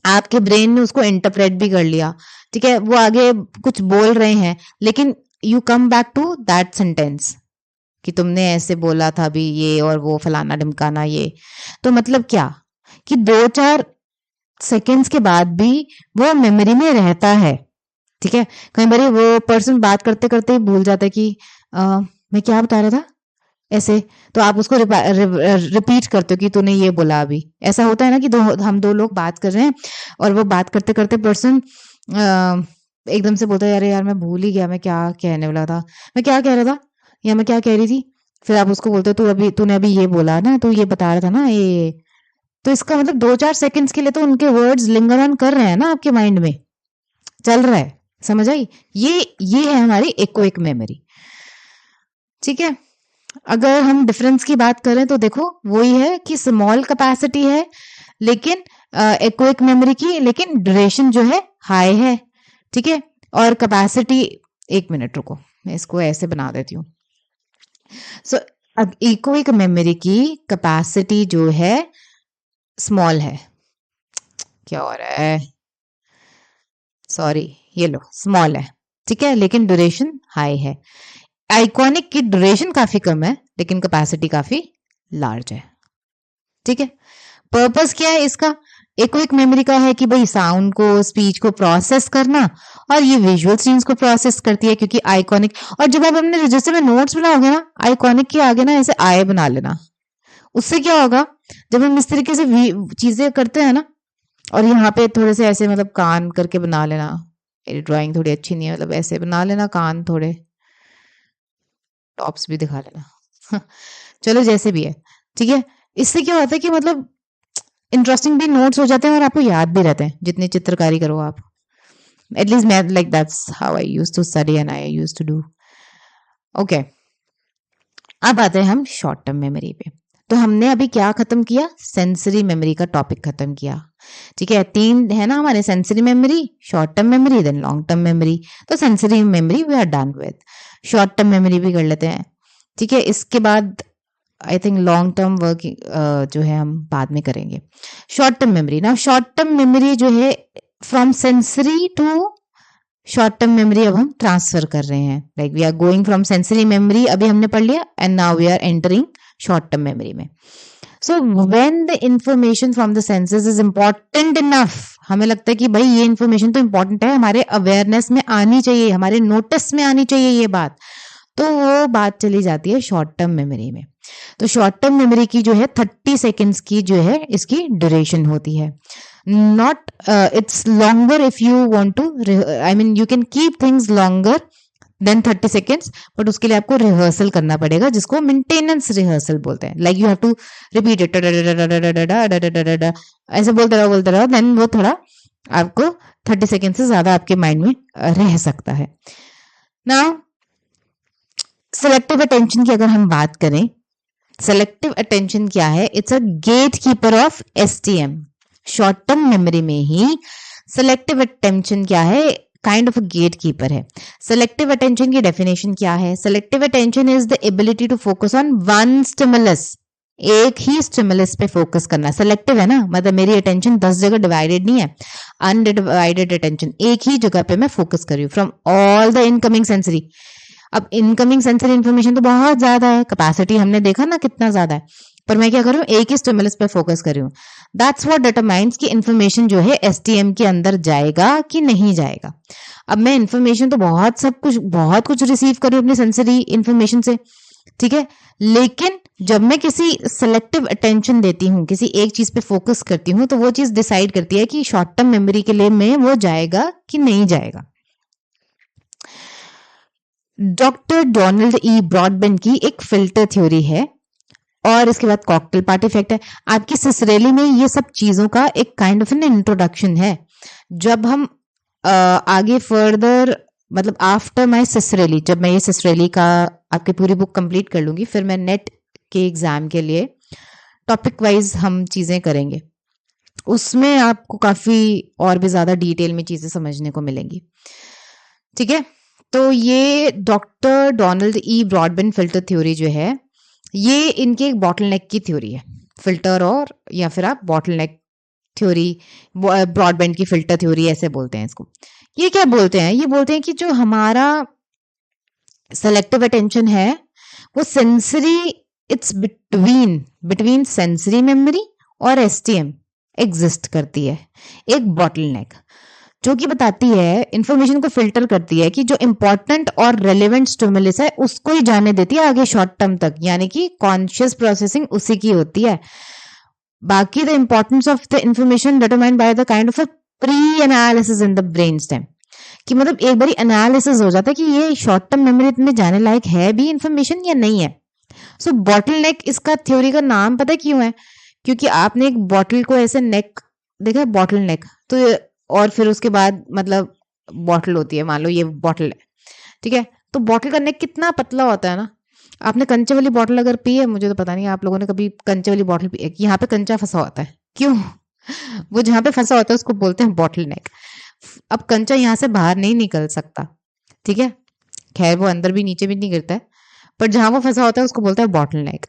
आपके ब्रेन ने उसको इंटरप्रेट भी कर लिया, ठीक है, वो आगे कुछ बोल रहे हैं लेकिन you come back to that sentence कि तुमने ऐसे बोला था अभी ये और वो फलाना ढिमकाना ये, तो मतलब क्या कि 2-4 सेकेंड्स के बाद भी वो मेमोरी में रहता है, ठीक है। कई बार वो पर्सन बात करते करते ही भूल जाता है कि मैं क्या बता रहा था, ऐसे, तो आप उसको रिपीट करते हो कि तूने ये बोला अभी। ऐसा होता है ना कि हम दो लोग बात कर रहे हैं और वो बात करते करते पर्सन एकदम से बोलता है अरे यार मैं भूल ही गया मैं क्या कहने वाला था, मैं क्या कह रहा था या मैं क्या कह रही थी। फिर आप उसको बोलते हो तूने अभी ये बोला ना, तू ये बता रहा था ना ये। तो इसका मतलब 2-4 सेकंड्स के लिए तो उनके वर्ड्स लिंगर ऑन कर रहे हैं ना, आपके माइंड में चल रहा है। समझ आई? ये है हमारी इकोइक मेमोरी। ठीक है, अगर हम डिफरेंस की बात करें तो देखो वही है कि स्मॉल कैपेसिटी है लेकिन इकोइक मेमोरी की, लेकिन ड्यूरेशन जो है हाई है। ठीक है, और कैपेसिटी, 1 मिनट रुको मैं इसको ऐसे बना देती हूँ। सो इकोइक मेमोरी की कैपेसिटी जो है स्मॉल है। क्या हो रहा है? सॉरी, ये लो स्मॉल है। ठीक है, लेकिन ड्यूरेशन हाई है। आइकॉनिक की ड्यूरेशन काफी कम है लेकिन कैपेसिटी काफी लार्ज है। ठीक है, पर्पस क्या है इसका? इकोइक मेमोरी का है कि भाई साउंड को, स्पीच को प्रोसेस करना, और ये विजुअल सीन्स को प्रोसेस करती है क्योंकि आइकॉनिक। और जब आप अपने रजिस्टर में नोट्स बनाओगे ना, आइकॉनिक के आगे ना ऐसे आए बना लेना। उससे क्या होगा, जब हम इस तरीके से चीजें करते हैं ना, और यहाँ पे थोड़े से ऐसे मतलब कान करके बना लेना। मेरी ड्राइंग थोड़ी अच्छी नहीं है, मतलब ऐसे बना लेना कान, थोड़े टॉप्स भी दिखा लेना चलो जैसे भी है। ठीक है, इससे क्या होता है कि मतलब इंटरेस्टिंग भी नोट्स हो जाते हैं और आपको याद भी रहते हैं जितनी चित्रकारी करो आप। एटलीस्ट मैं like that's how I used to study and I used to do. Okay, अब आते हैं हम शॉर्ट टर्म मेमोरी पे। तो हमने अभी क्या खत्म किया? सेंसरी मेमोरी का टॉपिक खत्म किया। ठीक है, 3 है ना हमारे, sensory memory, short term memory, then long term memory. तो sensory memory we are done with. Short term memory भी कर लेते हैं। ठीक है, इसके बाद I think long term work जो है हम बाद में करेंगे। शॉर्ट टर्म मेमोरी ना, शॉर्ट टर्म मेमोरी जो है from sensory to short term memory अब हम ट्रांसफर कर रहे हैं। Like we are going from sensory memory, अभी हमने पढ़ लिया, and now we are entering short term memory में। So when the information from the senses is important enough, हमें लगता है कि भाई ये इंफॉर्मेशन तो इंपॉर्टेंट है, हमारे अवेयरनेस में आनी चाहिए, हमारे नोटिस में आनी चाहिए ये बात, तो वो बात चली जाती है शॉर्ट टर्म मेमोरी में। तो शॉर्ट टर्म मेमोरी की जो है 30 सेकेंड्स की जो है इसकी ड्यूरेशन होती है। Not it's longer if you want to, I mean you can keep things longer than 30 seconds, but उसके लिए आपको रिहर्सल करना पड़ेगा, जिसको मेंटेनेंस रिहर्सल बोलते हैं। Like you have to repeat it, ऐसे बोलते रहो, देन वो थोड़ा आपको 30 सेकेंड से ज्यादा आपके माइंड में रह सकता है। नाउ सेलेक्टिव अटेंशन की अगर हम बात करें, सेलेक्टिव अटेंशन क्या है? It's a gate keeper of STM. Short term memory में ही सेलेक्टिव अटेंशन क्या है? Kind of a gate keeper है। सेलेक्टिव अटेंशन की डेफिनेशन क्या है? Selective attention is the ability to focus on one stimulus, एक ही स्टिमुलस पे फोकस करना। सेलेक्टिव है ना, मतलब मेरी अटेंशन 10 जगह डिवाइडेड नहीं है, अनडिवाइडेड अटेंशन, एक ही जगह पे मैं फोकस कर रही हूँ from all the incoming sensory. अब इनकमिंग सेंसरी इन्फॉर्मेशन तो बहुत ज्यादा है, कैपेसिटी हमने देखा ना कितना ज्यादा है, पर मैं क्या कर रही हूँ, एक ही स्टिमुलस पे फोकस कर रही हूँ। दैट्स व्हाट डिटरमाइंस कि इन्फॉर्मेशन जो है एसटीएम के अंदर जाएगा कि नहीं जाएगा। अब मैं इन्फॉर्मेशन तो बहुत कुछ रिसीव कर रही हूँ अपनी सेंसरी इन्फॉर्मेशन से, ठीक है, लेकिन जब मैं किसी सेलेक्टिव अटेंशन देती हूँ, किसी एक चीज पे फोकस करती हूँ, तो वो चीज डिसाइड करती है कि शॉर्ट टर्म मेमोरी के लिए में वो जाएगा कि नहीं जाएगा। डॉक्टर डोनाल्ड ई ब्रॉडबेंट की एक फिल्टर थ्योरी है, और इसके बाद कॉकटेल पार्ट इफेक्ट है। आपकी सिसरेली में ये सब चीजों का एक काइंड ऑफ एन इंट्रोडक्शन है। जब हम आगे फर्दर, मतलब आफ्टर माय सिसरेली, जब मैं ये सिसरेली का आपकी पूरी बुक कंप्लीट कर लूंगी, फिर मैं नेट के एग्जाम के लिए टॉपिक वाइज हम चीजें करेंगे, उसमें आपको काफी और भी ज्यादा डिटेल में चीजें समझने को मिलेंगी। ठीक है, तो ये डॉक्टर डोनाल्ड ई ब्रॉडबेंट फिल्टर थ्योरी जो है, ये इनके एक बॉटलनेक की थ्योरी है। फिल्टर, और या फिर आप बॉटलनेक थ्योरी, ब्रॉडबेंट की फिल्टर थ्योरी ऐसे बोलते हैं इसको। ये क्या बोलते हैं? ये बोलते हैं कि जो हमारा सेलेक्टिव अटेंशन है वो sensory, it's between sensory memory और एसटीएम एग्जिस्ट करती है, एक बॉटलनेक। जो कि बताती है, इंफॉर्मेशन को फिल्टर करती है कि जो इंपॉर्टेंट और रेलेवेंट स्टिमुलस है उसको ही जाने देती है आगे शॉर्ट टर्म तक, यानी कि कॉन्शियस प्रोसेसिंग उसी की होती है। बाकी the importance of the information determined by the kind of a pre analysis in the brain stem, कि मतलब एक बारी एनालिसिस हो जाता है कि ये शॉर्ट टर्म मेमोरी में जाने लायक है भी इंफॉर्मेशन या नहीं है। सो बॉटल नेक, इसका थ्योरी का नाम पता है क्यों है? क्योंकि आपने एक बॉटल को ऐसे नेक देखा है, बॉटल नेक, तो और फिर उसके बाद मतलब बॉटल होती है, मान लो ये बॉटल है, ठीक है, तो बॉटल का नेक कितना पतला होता है ना। आपने कंचे वाली बॉटल अगर पी है, मुझे तो पता नहीं आप लोगों ने कभी कंचे वाली बॉटल पी है, यहाँ पे कंचा फंसा होता है, क्यों? वो जहाँ पे फंसा होता है उसको बोलते हैं बॉटल नेक। अब कंचा यहाँ से बाहर नहीं निकल सकता, ठीक है, खैर वो अंदर भी नीचे भी नहीं गिरता है, पर जहां वो फंसा होता है उसको बोलता है बॉटल नेक।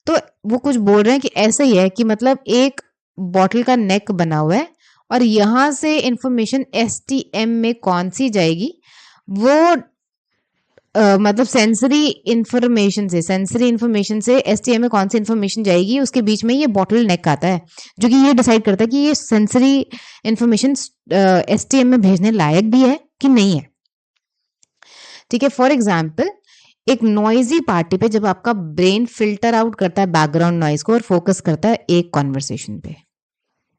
तो वो कुछ बोल रहे हैं कि ऐसा ही है कि मतलब एक बॉटल का नेक बना हुआ है और यहां से इंफॉर्मेशन एसटीएम में कौन सी जाएगी, वो मतलब सेंसरी इंफॉर्मेशन से एसटीएम में कौन सी इंफॉर्मेशन जाएगी, उसके बीच में ये बॉटल नेक आता है, जो कि ये डिसाइड करता है कि ये सेंसरी इंफॉर्मेशन एसटीएम में भेजने लायक भी है कि नहीं है। ठीक है, फॉर एग्जाम्पल एक नॉइजी पार्टी पे जब आपका ब्रेन फिल्टर आउट करता है बैकग्राउंड नॉइज को और फोकस करता है एक कॉन्वर्सेशन पे,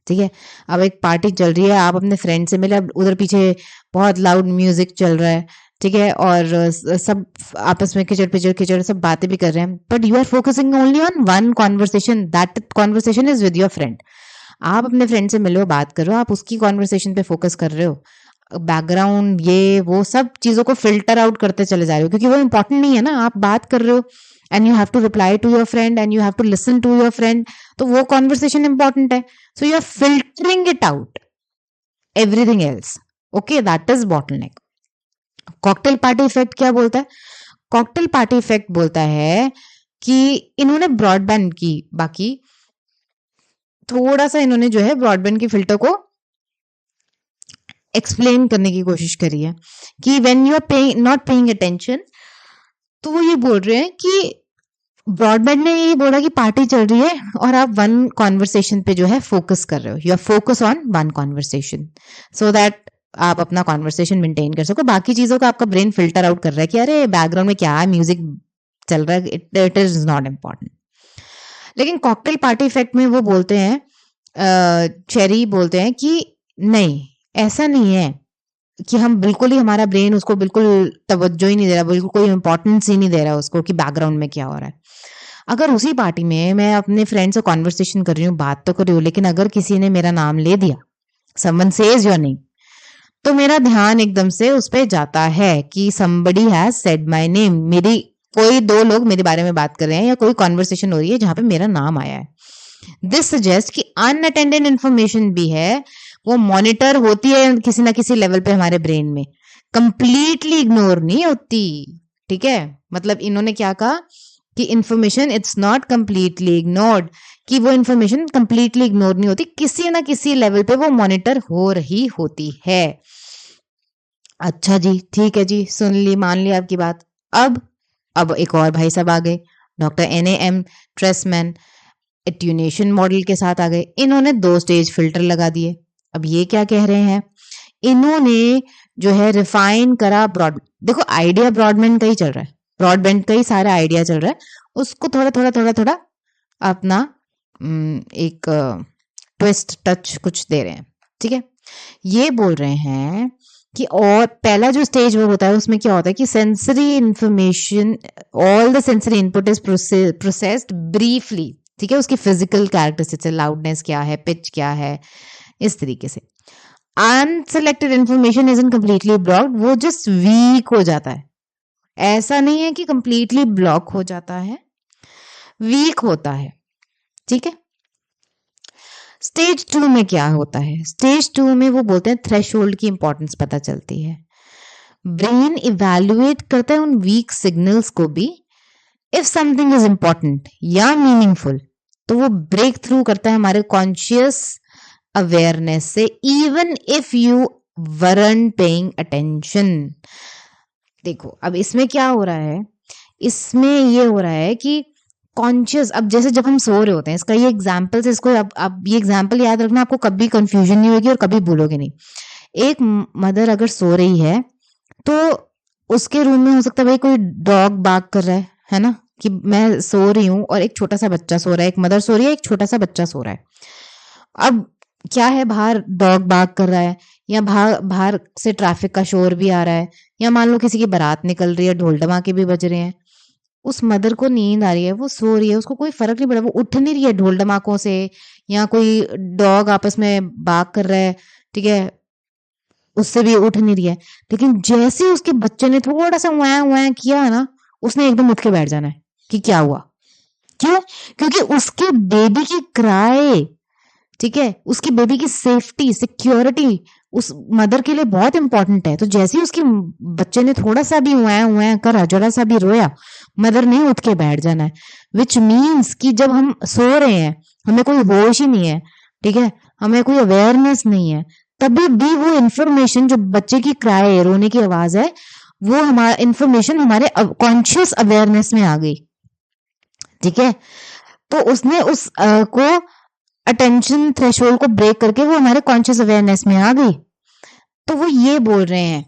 ठीक है, अब एक पार्टी चल रही है, आप अपने फ्रेंड से मिले, अब उधर पीछे बहुत लाउड म्यूजिक चल रहा है, ठीक है, और सब आपस में किचड़ पिचड़ किचड़ सब बातें भी कर रहे हैं, but you are focusing only on one conversation, that conversation is with your friend. आप अपने फ्रेंड से मिलो, बात करो, आप उसकी कॉन्वर्सेशन पे फोकस कर रहे हो, बैकग्राउंड ये वो सब चीजों को फिल्टर आउट करते चले जा रहे हो क्योंकि वो इंपॉर्टेंट नहीं है ना। आप बात कर रहे हो and you have to reply to your friend and you have to listen to your friend, तो वो कॉन्वर्सेशन इंपॉर्टेंट है, so you are filtering it out everything else. Okay, that is bottleneck. Cocktail party effect क्या बोलता है? Cocktail party effect बोलता है कि इन्होंने ब्रॉडबैंड की, बाकी थोड़ा सा इन्होंने जो है ब्रॉडबैंड की फिल्टर को एक्सप्लेन करने की कोशिश करी है कि when you are not paying attention, तो वो ये बोल रहे हैं कि ब्रॉडबैंड ने ये बोला कि पार्टी चल रही है और आप वन कॉन्वर्सेशन पे जो है फोकस कर रहे हो, you are focus on one conversation so that आप अपना कॉन्वर्सेशन मेंटेन कर सको। बाकी चीजों का आपका ब्रेन फिल्टर आउट कर रहा है कि अरे बैकग्राउंड में क्या है, म्यूजिक चल रहा है, इट इज नॉट इम्पॉर्टेंट। लेकिन कॉकटेल पार्टी इफेक्ट में वो बोलते हैं, चेरी बोलते हैं कि नहीं, ऐसा नहीं है कि हम बिल्कुल ही, हमारा ब्रेन उसको बिल्कुल तवज्जो ही नहीं दे रहा, बिल्कुल कोई इंपॉर्टेंस ही नहीं दे रहा उसको कि बैकग्राउंड में क्या हो रहा है। अगर उसी पार्टी में मैं अपने फ्रेंड से कॉन्वर्सेशन कर रही हूँ, बात तो कर रही हूँ, लेकिन अगर किसी ने मेरा नाम ले दिया, समवन सेज योर नेम, तो मेरा ध्यान एकदम से उस पर जाता है कि somebody has said my name, मेरी कोई दो लोग मेरे बारे में बात कर रहे हैं या कोई कॉन्वर्सेशन हो रही है जहां पे मेरा नाम आया है। दिस सजेस्ट कि अनअटेंडेड इंफॉर्मेशन भी है, वो मॉनिटर होती है किसी ना किसी लेवल पे हमारे ब्रेन में, कंप्लीटली इग्नोर नहीं होती। ठीक है, मतलब इन्होंने क्या कहा कि information it's not completely ignored, कि वो इंफॉर्मेशन कंप्लीटली इग्नोर नहीं होती, किसी ना किसी लेवल पे वो मॉनिटर हो रही होती है। अच्छा जी, ठीक है जी, सुन ली, मान ली आपकी बात। अब एक और भाई साहब आ गए, doctor NAM tradesman attenuation model के साथ आ गए। इन्होंने 2 स्टेज फिल्टर लगा दिए। अब ये क्या कह रहे हैं, इन्होंने जो है रिफाइन करा ब्रॉड, देखो आइडिया ब्रॉडबैंड का ही चल रहा है, ब्रॉडबैंड का ही सारा आइडिया चल रहा है, उसको थोड़ा थोड़ा थोड़ा थोड़ा अपना एक ट्विस्ट टच कुछ दे रहे हैं। ठीक है, ये बोल रहे हैं कि और पहला जो स्टेज वो होता है उसमें क्या होता है कि sensory information, all the sensory input is processed briefly. ठीक है, उसकी फिजिकल कैरेक्टरिस्टिक्स, लाउडनेस क्या है, पिच क्या है, इस तरीके से। Unselected information is in completely blocked, वो जस्ट वीक हो जाता है, ऐसा नहीं है कि कंप्लीटली ब्लॉक हो जाता है, वीक होता है। ठीक है, स्टेज 2 में क्या होता है? स्टेज 2 में वो बोलते हैं थ्रेशोल्ड की इंपॉर्टेंस पता चलती है, ब्रेन इवैल्यूएट करता है उन वीक सिग्नल्स को भी। इफ समथिंग इज इंपॉर्टेंट या मीनिंगफुल, तो वो ब्रेक थ्रू करता है हमारे कॉन्शियस अवेयरनेस से, even if you weren't paying attention. देखो अब इसमें क्या हो रहा है, इसमें ये हो रहा है कि कॉन्शियस, अब जैसे जब हम सो रहे होते हैं, इसका ये एग्जाम्पल है, इसको अब ये एग्जाम्पल याद रखना, आपको कभी कंफ्यूजन नहीं होगी और कभी भूलोगे नहीं। एक मदर अगर सो रही है तो उसके रूम में हो सकता है भाई कोई डॉग बाग कर रहा है ना, कि मैं सो रही हूँ और एक छोटा सा बच्चा सो रहा है, एक मदर सो रही है, एक छोटा सा बच्चा सो रहा है। अब क्या है, बाहर डॉग बाग कर रहा है, या बाहर बाहर से ट्रैफिक का शोर भी आ रहा है, या मान लो किसी की बारात निकल रही है, ढोल धमाके भी बज रहे हैं। उस मदर को नींद आ रही है, वो सो रही है, उसको कोई फर्क नहीं पड़ा, वो उठ नहीं रही है ढोल धमाकों से, या कोई डॉग आपस में बाग कर रहा है, ठीक है, उससे भी उठ नहीं रही है। लेकिन जैसे ही उसके बच्चे ने थोड़ा सा वैं वैं किया ना, उसने एकदम उठ के बैठ जाना है कि क्या हुआ। क्यों? क्योंकि उसके बेबी की क्राई, ठीक है, उसकी बेबी की सेफ्टी, सिक्योरिटी उस मदर के लिए बहुत इंपॉर्टेंट है। तो जैसे ही उसके बच्चे ने थोड़ा सा भी वैं वैं करा, जरा सा भी रोया, मदर ने उठ के बैठ जाना है। विच मीन्स कि जब हम सो रहे हैं, हमें कोई होश ही नहीं है, ठीक है, हमें कोई अवेयरनेस नहीं है, तभी भी वो इंफॉर्मेशन जो बच्चे की क्राई, रोने की आवाज है, वो हमारा इंफॉर्मेशन हमारे कॉन्शियस अवेयरनेस में आ गई, ठीक है। तो उसने उस को अटेंशन थ्रेशोल्ड को ब्रेक करके वो हमारे कॉन्शियस अवेयरनेस में आ गई। तो वो ये बोल रहे हैं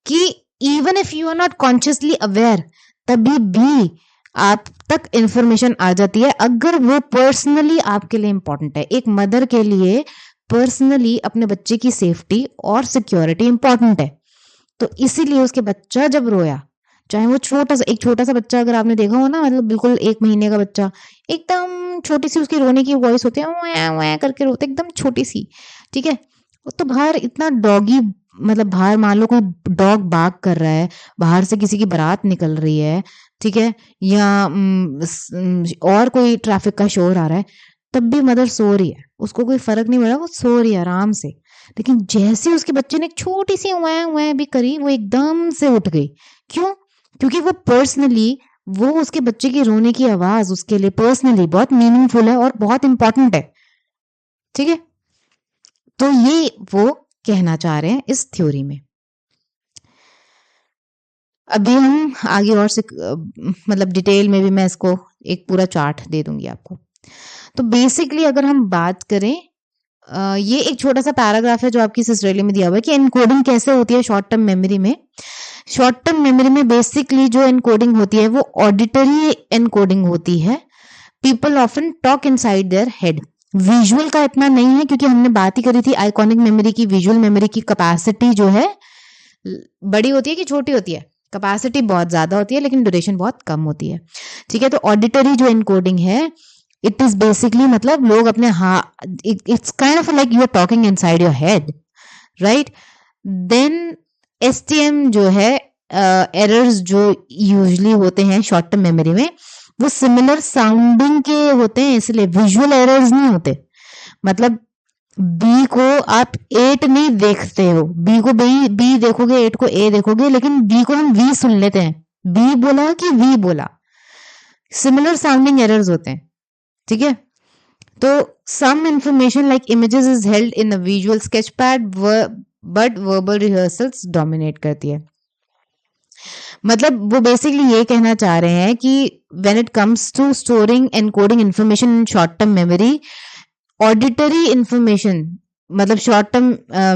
कि even if you are not consciously aware, तभी भी आप तक इंफॉर्मेशन आ जाती है अगर वो पर्सनली आपके लिए इंपॉर्टेंट है। एक मदर के लिए पर्सनली अपने बच्चे की सेफ्टी और सिक्योरिटी इंपॉर्टेंट है। तो इसीलिए उसके बच्चा जब रोया, चाहे वो एक छोटा सा बच्चा अगर आपने देखा हो ना, मतलब बिल्कुल 1 महीने का बच्चा, एकदम छोटी सी उसकी रोने की वॉइस होती है, वैं वैं करके रोते, एकदम छोटी सी, ठीक है। तो बाहर इतना डॉगी, मतलब बाहर मान लो कोई डॉग बाग कर रहा है, बाहर से किसी की बारात निकल रही है, ठीक है, या और कोई ट्रैफिक का शोर आ रहा है, तब भी मदर सो रही है, उसको कोई फर्क नहीं पड़ रहा, वो सो रही है आराम से। लेकिन जैसे उसके बच्चे ने एक छोटी सी वैं वैं भी करी, वो एकदम से उठ गई। क्यों? क्योंकि वो पर्सनली, वो उसके बच्चे की रोने की आवाज उसके लिए पर्सनली बहुत मीनिंगफुल है और बहुत इंपॉर्टेंट है, ठीक है। तो ये वो कहना चाह रहे हैं इस थ्योरी में। अभी हम आगे और से मतलब डिटेल में भी मैं इसको एक पूरा चार्ट दे दूंगी आपको। तो बेसिकली अगर हम बात करें, ये एक छोटा सा पैराग्राफ है जो आपकी सिस्टरली में दिया हुआ है कि एनकोडिंग कैसे होती है शॉर्ट टर्म मेमोरी में। शॉर्ट टर्म मेमोरी में बेसिकली जो एनकोडिंग होती है वो ऑडिटरी एनकोडिंग होती है। People often talk inside their head. Visual का इतना नहीं है, क्योंकि हमने बात ही करी थी आइकॉनिक मेमोरी की, विजुअल मेमोरी की कैपेसिटी जो है बड़ी होती है कि छोटी होती है। कैपेसिटी बहुत ज्यादा होती है लेकिन ड्यूरेशन बहुत कम होती है, ठीक है। तो ऑडिटरी जो एनकोडिंग है, इट इज बेसिकली, मतलब लोग अपने it's kind of like you are talking inside your head, right. Then STM जो है, एरर्स जो यूजुअली होते हैं शॉर्ट टर्म मेमोरी में, वो सिमिलर साउंडिंग के होते हैं, इसलिए विजुअल एरर्स नहीं होते। मतलब बी को आप 8 नहीं देखते हो, बी को बी देखोगे, 8 को ए देखोगे, लेकिन बी को हम वी सुन लेते हैं, बी बोला कि वी बोला, सिमिलर साउंडिंग एरर्स होते हैं, ठीक है। तो some information like images is held in a visual sketch pad, but verbal rehearsals dominate करती है। मतलब वो बेसिकली ये कहना चाह रहे हैं कि when it comes to storing and coding information in short term memory, auditory information, मतलब शॉर्ट टर्म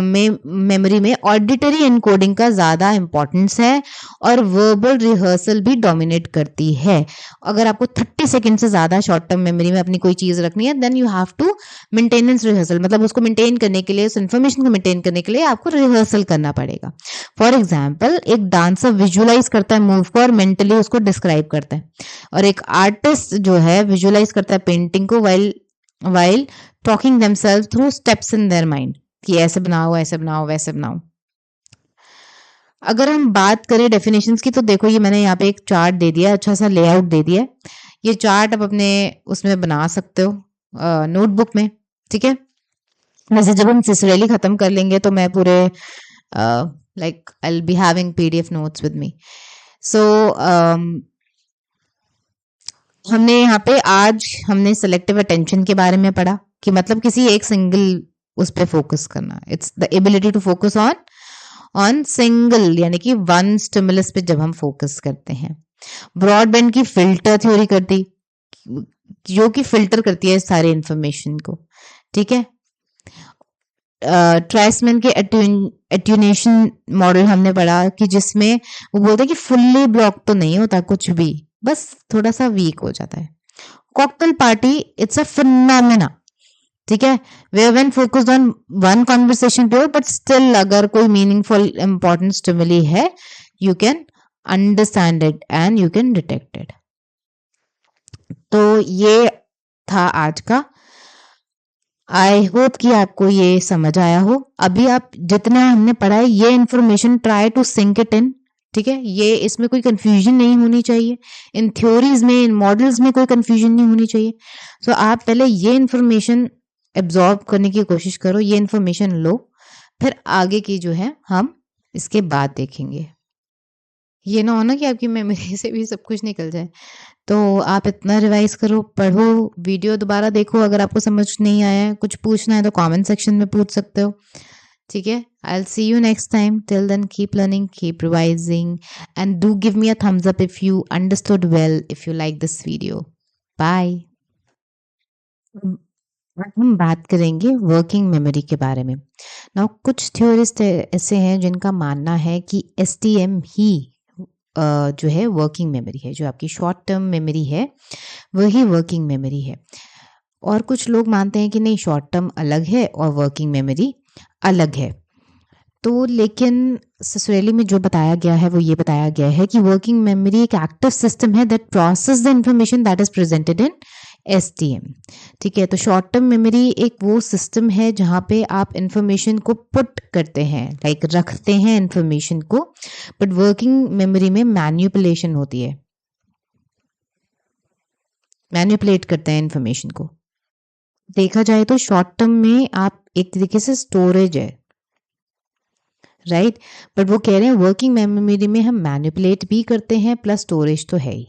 में मेमोरी में ऑडिटरी एनकोडिंग का ज्यादा इंपॉर्टेंस है और वर्बल रिहर्सल भी डोमिनेट करती है। अगर आपको 30 सेकंड से ज्यादा शॉर्ट टर्म मेमोरी में अपनी कोई चीज रखनी है, then you have to maintenance rehearsal, मतलब उसको मेंटेन करने के लिए, उस इन्फॉर्मेशन को मेंटेन करने के लिए आपको रिहर्सल करना पड़ेगा। फॉर एग्जाम्पल, एक डांसर विजुअलाइज करता है मूव को और मेंटली उसको डिस्क्राइब करता है, और एक आर्टिस्ट जो है विजुअलाइज करता है पेंटिंग को while talking themselves through steps in their mind, कि ऐसे बनाओ, ऐसे बनाओ, वैसे बनाओ। अगर हम बात करें डेफिनेशंस की, तो देखो ये मैंने यहाँ पे एक चार्ट दे दिया, अच्छा सा लेआउट दे दिया। ये चार्ट आप अपने उसमें बना सकते हो नोटबुक में, ठीक है। वैसे जब हम सिसरेली खत्म कर लेंगे तो मैं पूरे like I will be having PDF notes with me. So हमने यहाँ पे आज हमने सेलेक्टिव अटेंशन के बारे में पढ़ा कि मतलब किसी एक सिंगल उस पे फोकस करना, it's the ability to focus on single, यानी कि वन स्टिमुलस पे जब हम फोकस करते हैं। ब्रॉडबैंड की फिल्टर थ्योरी करती, जो कि फिल्टर करती है सारे इंफॉर्मेशन को, ठीक है। ट्राइसमैन के एट्यूनेशन मॉडल हमने पढ़ा कि जिसमें वो बोलते हैं कि फुल्ली ब्लॉक तो नहीं होता कुछ भी, बस थोड़ा सा वीक हो जाता है। Cocktail party it's a phenomena, ठीक है, where when focused on one conversation to, but still अगर कोई मीनिंगफुल इंपॉर्टेंट स्टिमुली है, you can understand it and you can detect it. तो ये था आज का। आई होप कि आपको ये समझ आया हो। अभी आप जितना हमने पढ़ा है ये information try to sink it in, ठीक है, ये इसमें कोई कंफ्यूजन नहीं होनी चाहिए, इन थ्योरीज में इन मॉडल्स में कोई कंफ्यूजन नहीं होनी चाहिए। सो आप पहले ये इन्फॉर्मेशन एब्जॉर्ब करने की कोशिश करो, ये इन्फॉर्मेशन लो, फिर आगे की जो है हम इसके बाद देखेंगे। ये ना हो ना कि आपकी मेमोरी से भी सब कुछ निकल जाए। तो आप इतना रिवाइज करो, पढ़ो, वीडियो दोबारा देखो, अगर आपको समझ नहीं आया है, कुछ पूछना है तो कमेंट सेक्शन में पूछ सकते हो, ठीक है। I will see you next time, till then keep learning, keep revising and do give me a thumbs up if you understood well, if you like this video. Bye. हम बात करेंगे working memory के बारे में। Now कुछ theorist ऐसे हैं जिनका मानना है कि एसटीएम ही जो है वर्किंग मेमोरी है, जो आपकी शॉर्ट टर्म मेमोरी है वही वर्किंग मेमोरी है। और कुछ लोग मानते हैं कि नहीं, शॉर्ट टर्म अलग है और वर्किंग मेमोरी अलग है। तो लेकिन ससुरेली में जो बताया गया है वो ये बताया गया है कि वर्किंग मेमोरी एक एक्टिव सिस्टम है that process the information that is presented in STM, ठीक है। तो शॉर्ट टर्म मेमोरी एक वो सिस्टम है जहाँ पे आप इंफॉर्मेशन को पुट करते हैं, लाइक रखते हैं इंफॉर्मेशन को, बट वर्किंग मेमोरी में मैनिपुलेशन होती है, मैनिपुलेट करते हैं इंफॉर्मेशन को। देखा जाए तो शॉर्ट टर्म में आप एक तरीके से स्टोरेज है, राइट, बट वो कह रहे हैं वर्किंग मेमोरी में हम मैनिपुलेट भी करते हैं प्लस स्टोरेज तो है ही,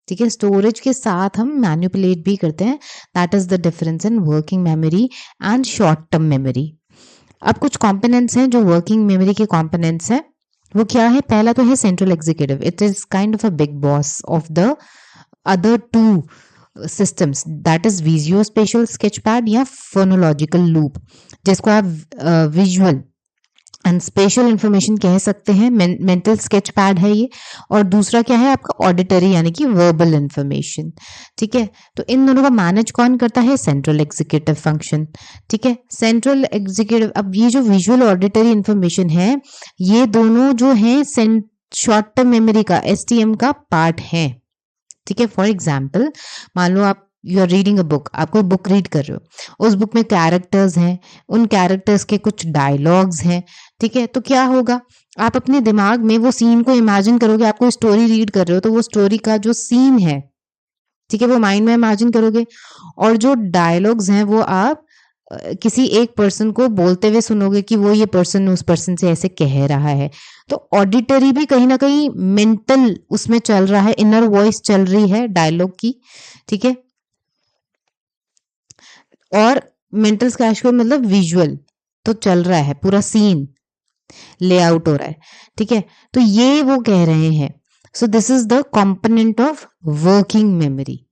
ठीक है। स्टोरेज के साथ हम मैनिपुलेट भी करते हैं, that is the difference in working memory and short term memory. अब कुछ कंपोनेंट्स हैं जो वर्किंग मेमोरी के कंपोनेंट्स हैं, वो क्या है? पहला तो है central executive, it is kind of a big boss of the other two systems, that is visual spatial sketch pad या फोनोलॉजिकल लूप, जिसको आप विजुअल एंड स्पेशल इंफॉर्मेशन कह सकते हैं, मेंटल स्केच पैड है ये। और दूसरा क्या है आपका? ऑडिटरी यानी कि वर्बल इंफॉर्मेशन, ठीक है। तो इन दोनों का मैनेज कौन करता है? सेंट्रल एग्जीक्यूटिव फंक्शन, ठीक है। सेंट्रल एग्जीक्यूटिव, अब ये जो विजुअल ऑडिटरी इंफॉर्मेशन है, ये दोनों जो है शॉर्ट टर्म मेमोरी का, एसटीएम का पार्ट है, ठीक है। फॉर एग्जाम्पल, मान लो आप you are reading a book, आप कोई बुक रीड कर रहे हो, उस बुक में कैरेक्टर्स हैं, उन कैरेक्टर्स के कुछ डायलॉग्स हैं, ठीक है। तो क्या होगा, आप अपने दिमाग में वो सीन को इमेजिन करोगे, आप कोई स्टोरी रीड कर रहे हो तो वो स्टोरी का जो सीन है, ठीक है, वो माइंड में इमेजिन करोगे, और जो डायलॉग्स हैं वो आप किसी एक पर्सन को बोलते हुए सुनोगे कि वो ये पर्सन उस पर्सन से ऐसे कह रहा है। तो ऑडिटरी भी कहीं ना कहीं मेंटल उसमें चल रहा है, इनर वॉइस चल रही है डायलॉग की, ठीक है। और मेंटल स्क्रैच को मतलब विजुअल तो चल रहा है, पूरा सीन लेआउट हो रहा है, ठीक है। तो ये वो कह रहे हैं, so this is the component of working memory.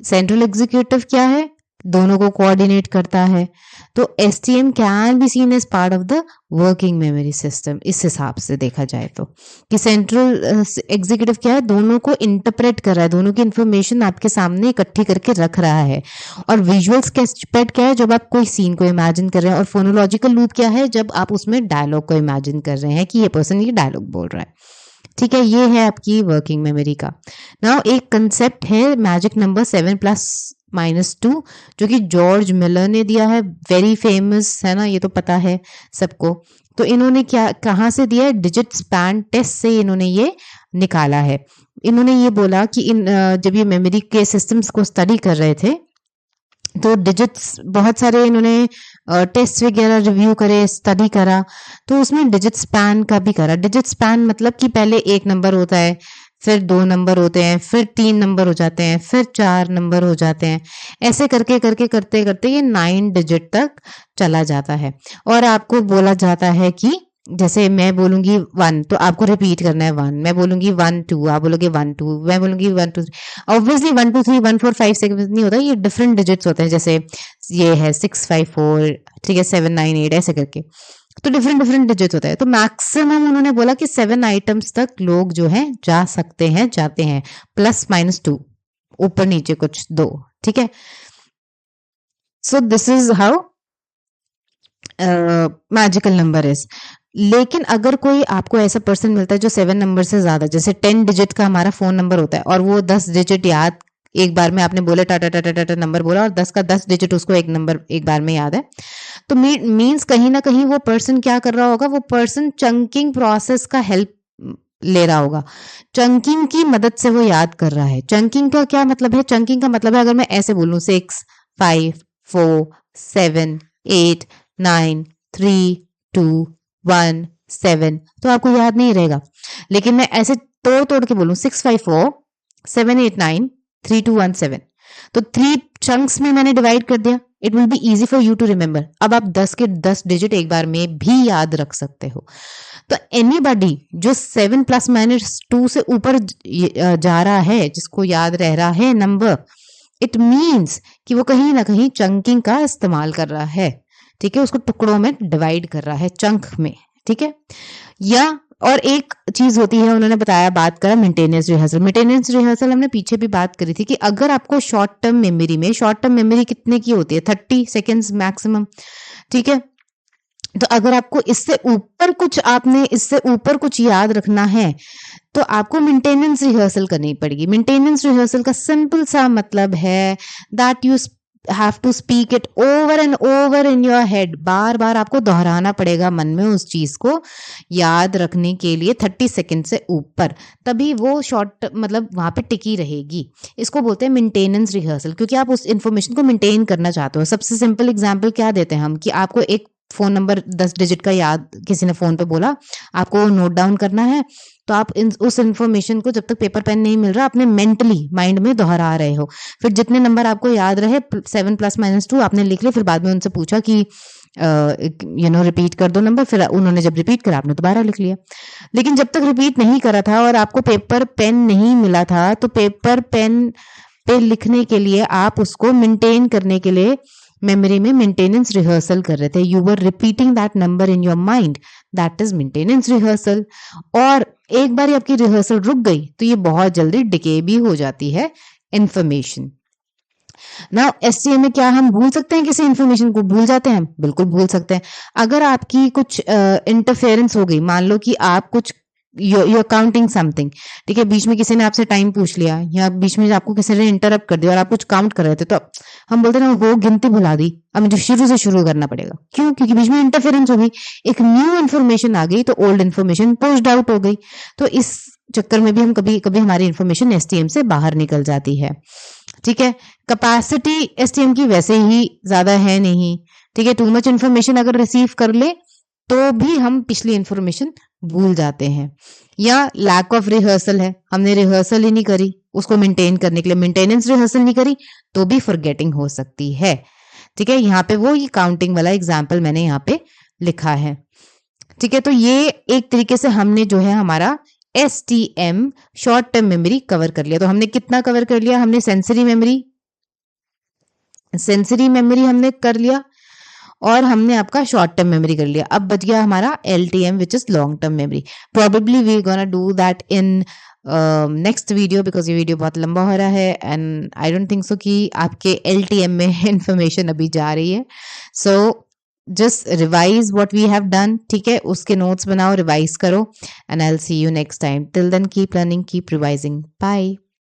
Central executive क्या है? दोनों को कोऑर्डिनेट करता है। तो STM can be seen as part of the working memory system. इस हिसाब से देखा जाए तो कि सेंट्रल एग्जीक्यूटिव क्या है? दोनों को इंटरप्रेट कर रहा है, दोनों की इंफॉर्मेशन आपके सामने इकट्ठी करके रख रहा है। और विजुअल स्केचपैड क्या है? जब आप कोई सीन को इमेजिन कर रहे हैं। और फोनोलॉजिकल लूप क्या है? जब आप उसमें डायलॉग को इमेजिन कर रहे हैं कि ये पर्सन ये डायलॉग बोल रहा है, ठीक है। ये है आपकी वर्किंग मेमोरी का। नाउ एक कंसेप्ट है मैजिक नंबर 7+-2, जो कि जॉर्ज मिलर ने दिया है, वेरी फेमस है ना, ये तो पता है सबको। तो इन्होंने क्या, कहाँ से दिया है? डिजिट स्पैन टेस्ट से इन्होंने ये निकाला है। इन्होंने ये बोला कि जब ये मेमोरी के सिस्टम्स को स्टडी कर रहे थे तो डिजिट्स बहुत सारे इन्होंने टेस्ट वगैरह रिव्यू करे, स्टडी करा, तो उसमें डिजिट स्पैन का भी करा। डिजिट स्पैन मतलब कि पहले 1 नंबर होता है, फिर 2 नंबर होते हैं, फिर 3 नंबर हो जाते हैं, फिर 4 नंबर हो जाते हैं, ऐसे करके करके करते करते ये 9 डिजिट तक चला जाता है। और आपको बोला जाता है कि जैसे मैं बोलूंगी 1 तो आपको रिपीट करना है 1, मैं बोलूंगी 1 2 आप बोलोगे 1 2, मैं बोलूंगी 1 2 3। ऑब्वियसली 1 2 3 1 4 5 6 नहीं होता, ये डिफरेंट डिजिट्स होते हैं। जैसे ये है 6 5 4, ठीक है, 7 9 8 ऐसे करके, तो डिफरेंट डिफरेंट डिजिट्स होता है। तो मैक्सिमम उन्होंने बोला कि 7 आइटम्स तक लोग जो है जा सकते हैं, जाते हैं, +-2 ऊपर नीचे कुछ 2, ठीक है। सो this is how magical number is. लेकिन अगर कोई आपको ऐसा पर्सन मिलता है जो 7 नंबर से ज्यादा, जैसे 10 डिजिट का हमारा फोन नंबर होता है और वो 10 डिजिट याद एक बार में आपने बोले टाटा टाटा टाटा नंबर बोला और 10 का 10 डिजिट उसको एक नंबर एक बार में याद है, तो मीन्स कहीं ना कहीं वो पर्सन क्या कर रहा होगा, वो पर्सन चंकिंग प्रोसेस का हेल्प ले रहा होगा, चंकिंग की मदद से वो याद कर रहा है। चंकिंग का क्या मतलब है? चंकिंग का मतलब है अगर मैं ऐसे बोलूं 6 5 4 7 8 9 3 2 1 7, तो आपको याद नहीं रहेगा। लेकिन मैं ऐसे तोड़ तोड़ के बोलूं 6 5 4 7 8 9 3 2 1 7, तो 3 चंक्स में मैंने डिवाइड कर दिया। It will be easy for you to remember. अब आप 10 के 10 डिजिट एक बार में भी याद रख सकते हो। तो एनीबॉडी जो 7 +-2 से ऊपर जा रहा है, जिसको याद रह रहा है नंबर, इट मीन्स कि वो कहीं ना कहीं चंकिंग का इस्तेमाल कर रहा है, ठीक है, उसको टुकड़ों में डिवाइड कर रहा है, चंक में, ठीक है। या और एक चीज होती है, उन्होंने बताया, बात करा मेंटेनेंस रिहर्सल। मेंटेनेंस रिहर्सल हमने पीछे भी बात करी थी कि अगर आपको शॉर्ट टर्म मेमोरी में, शॉर्ट टर्म मेमोरी कितने की होती है? 30 सेकेंड्स मैक्सिमम, ठीक है। तो अगर आपको इससे ऊपर कुछ याद रखना है तो आपको मेंटेनेंस रिहर्सल करनी पड़ेगी। मेंटेनेंस रिहर्सल का सिंपल सा मतलब है that you have to speak it over and over in your head. बार बार आपको दोहराना पड़ेगा मन में उस चीज को याद रखने के लिए 30 सेकेंड से ऊपर, तभी वो शॉर्ट मतलब वहां पे टिकी रहेगी। इसको बोलते हैं मेंटेनेंस रिहर्सल, क्योंकि आप उस इंफॉर्मेशन को मेंटेन करना चाहते हो। सबसे सिंपल एग्जाम्पल क्या देते हैं हम कि आपको एक फोन नंबर 10 डिजिट का याद किसी ने फोन पे बोला, आपको नोट डाउन करना है, तो आप उस इंफॉर्मेशन को जब तक पेपर पेन नहीं मिल रहा अपने मेंटली माइंड में दोहरा रहे हो। फिर जितने नंबर आपको याद रहे 7 +-2 आपने लिख लिया, फिर बाद में उनसे पूछा कि रिपीट कर दो नंबर, फिर उन्होंने जब रिपीट करा आपने दोबारा लिख लिया। लेकिन जब तक रिपीट नहीं करा था और आपको पेपर पेन नहीं मिला था, तो पेपर पेन पे लिखने के लिए आप उसको मेंटेन करने के लिए मेमोरी में मेंटेनेंस रिहर्सल कर रहे थे। You were repeating that number in your mind, that is maintenance rehearsal. और एक बार आपकी रिहर्सल रुक गई तो ये बहुत जल्दी डिके भी हो जाती है इंफॉर्मेशन। ना एसटीएम में क्या हम भूल सकते हैं? किसी इंफॉर्मेशन को भूल जाते हैं? बिल्कुल भूल सकते हैं। अगर आपकी कुछ इंटरफेरेंस हो गई, मान लो कि आप कुछ यू काउंटिंग समथिंग, ठीक है, बीच में किसी ने आपसे टाइम पूछ लिया या बीच में आपको किसी ने इंटरप्ट कर दिया और आप कुछ काउंट कर रहे थे, तो हम बोलते हैं वो गिनती भुला दी, अब मुझे शुरू से शुरू करना पड़ेगा। क्यों? क्योंकि बीच में इंटरफेरेंस हो गई, एक न्यू इन्फॉर्मेशन आ गई, तो ओल्ड इन्फॉर्मेशन पुश्ड आउट हो गई। तो इस चक्कर में भी हम कभी कभी हमारी इन्फॉर्मेशन एसटीएम से बाहर निकल जाती है, ठीक है। कैपेसिटी एसटीएम की वैसे ही ज्यादा है नहीं, ठीक है। टू मच इन्फॉर्मेशन अगर रिसीव कर ले तो भी हम पिछली इन्फॉर्मेशन भूल जाते हैं। या लैक ऑफ रिहर्सल है, हमने रिहर्सल ही नहीं करी उसको मेंटेन करने के लिए, मेंटेनेंस रिहर्सल नहीं करी, तो भी फॉरगेटिंग हो सकती है, ठीक है। यहाँ पे वो ये काउंटिंग वाला एग्जाम्पल मैंने यहाँ पे लिखा है, ठीक है। तो ये एक तरीके से हमने जो है हमारा STM short term memory cover कर लिया। तो हमने कितना कवर कर लिया? हमने सेंसरी मेमोरी हमने कर लिया और हमने आपका शॉर्ट टर्म मेमोरी कर लिया। अब बच गया हमारा LTM which is long term memory. Probably we gonna do that in next video, because ये वीडियो बहुत लंबा हो रहा है and I don't think so कि आपके एलटीएम में इंफॉर्मेशन अभी जा रही है। So just revise what we have done, ठीक है, उसके नोट्स बनाओ, रिवाइज करो and I will see you next time. Till then keep learning, keep revising, bye.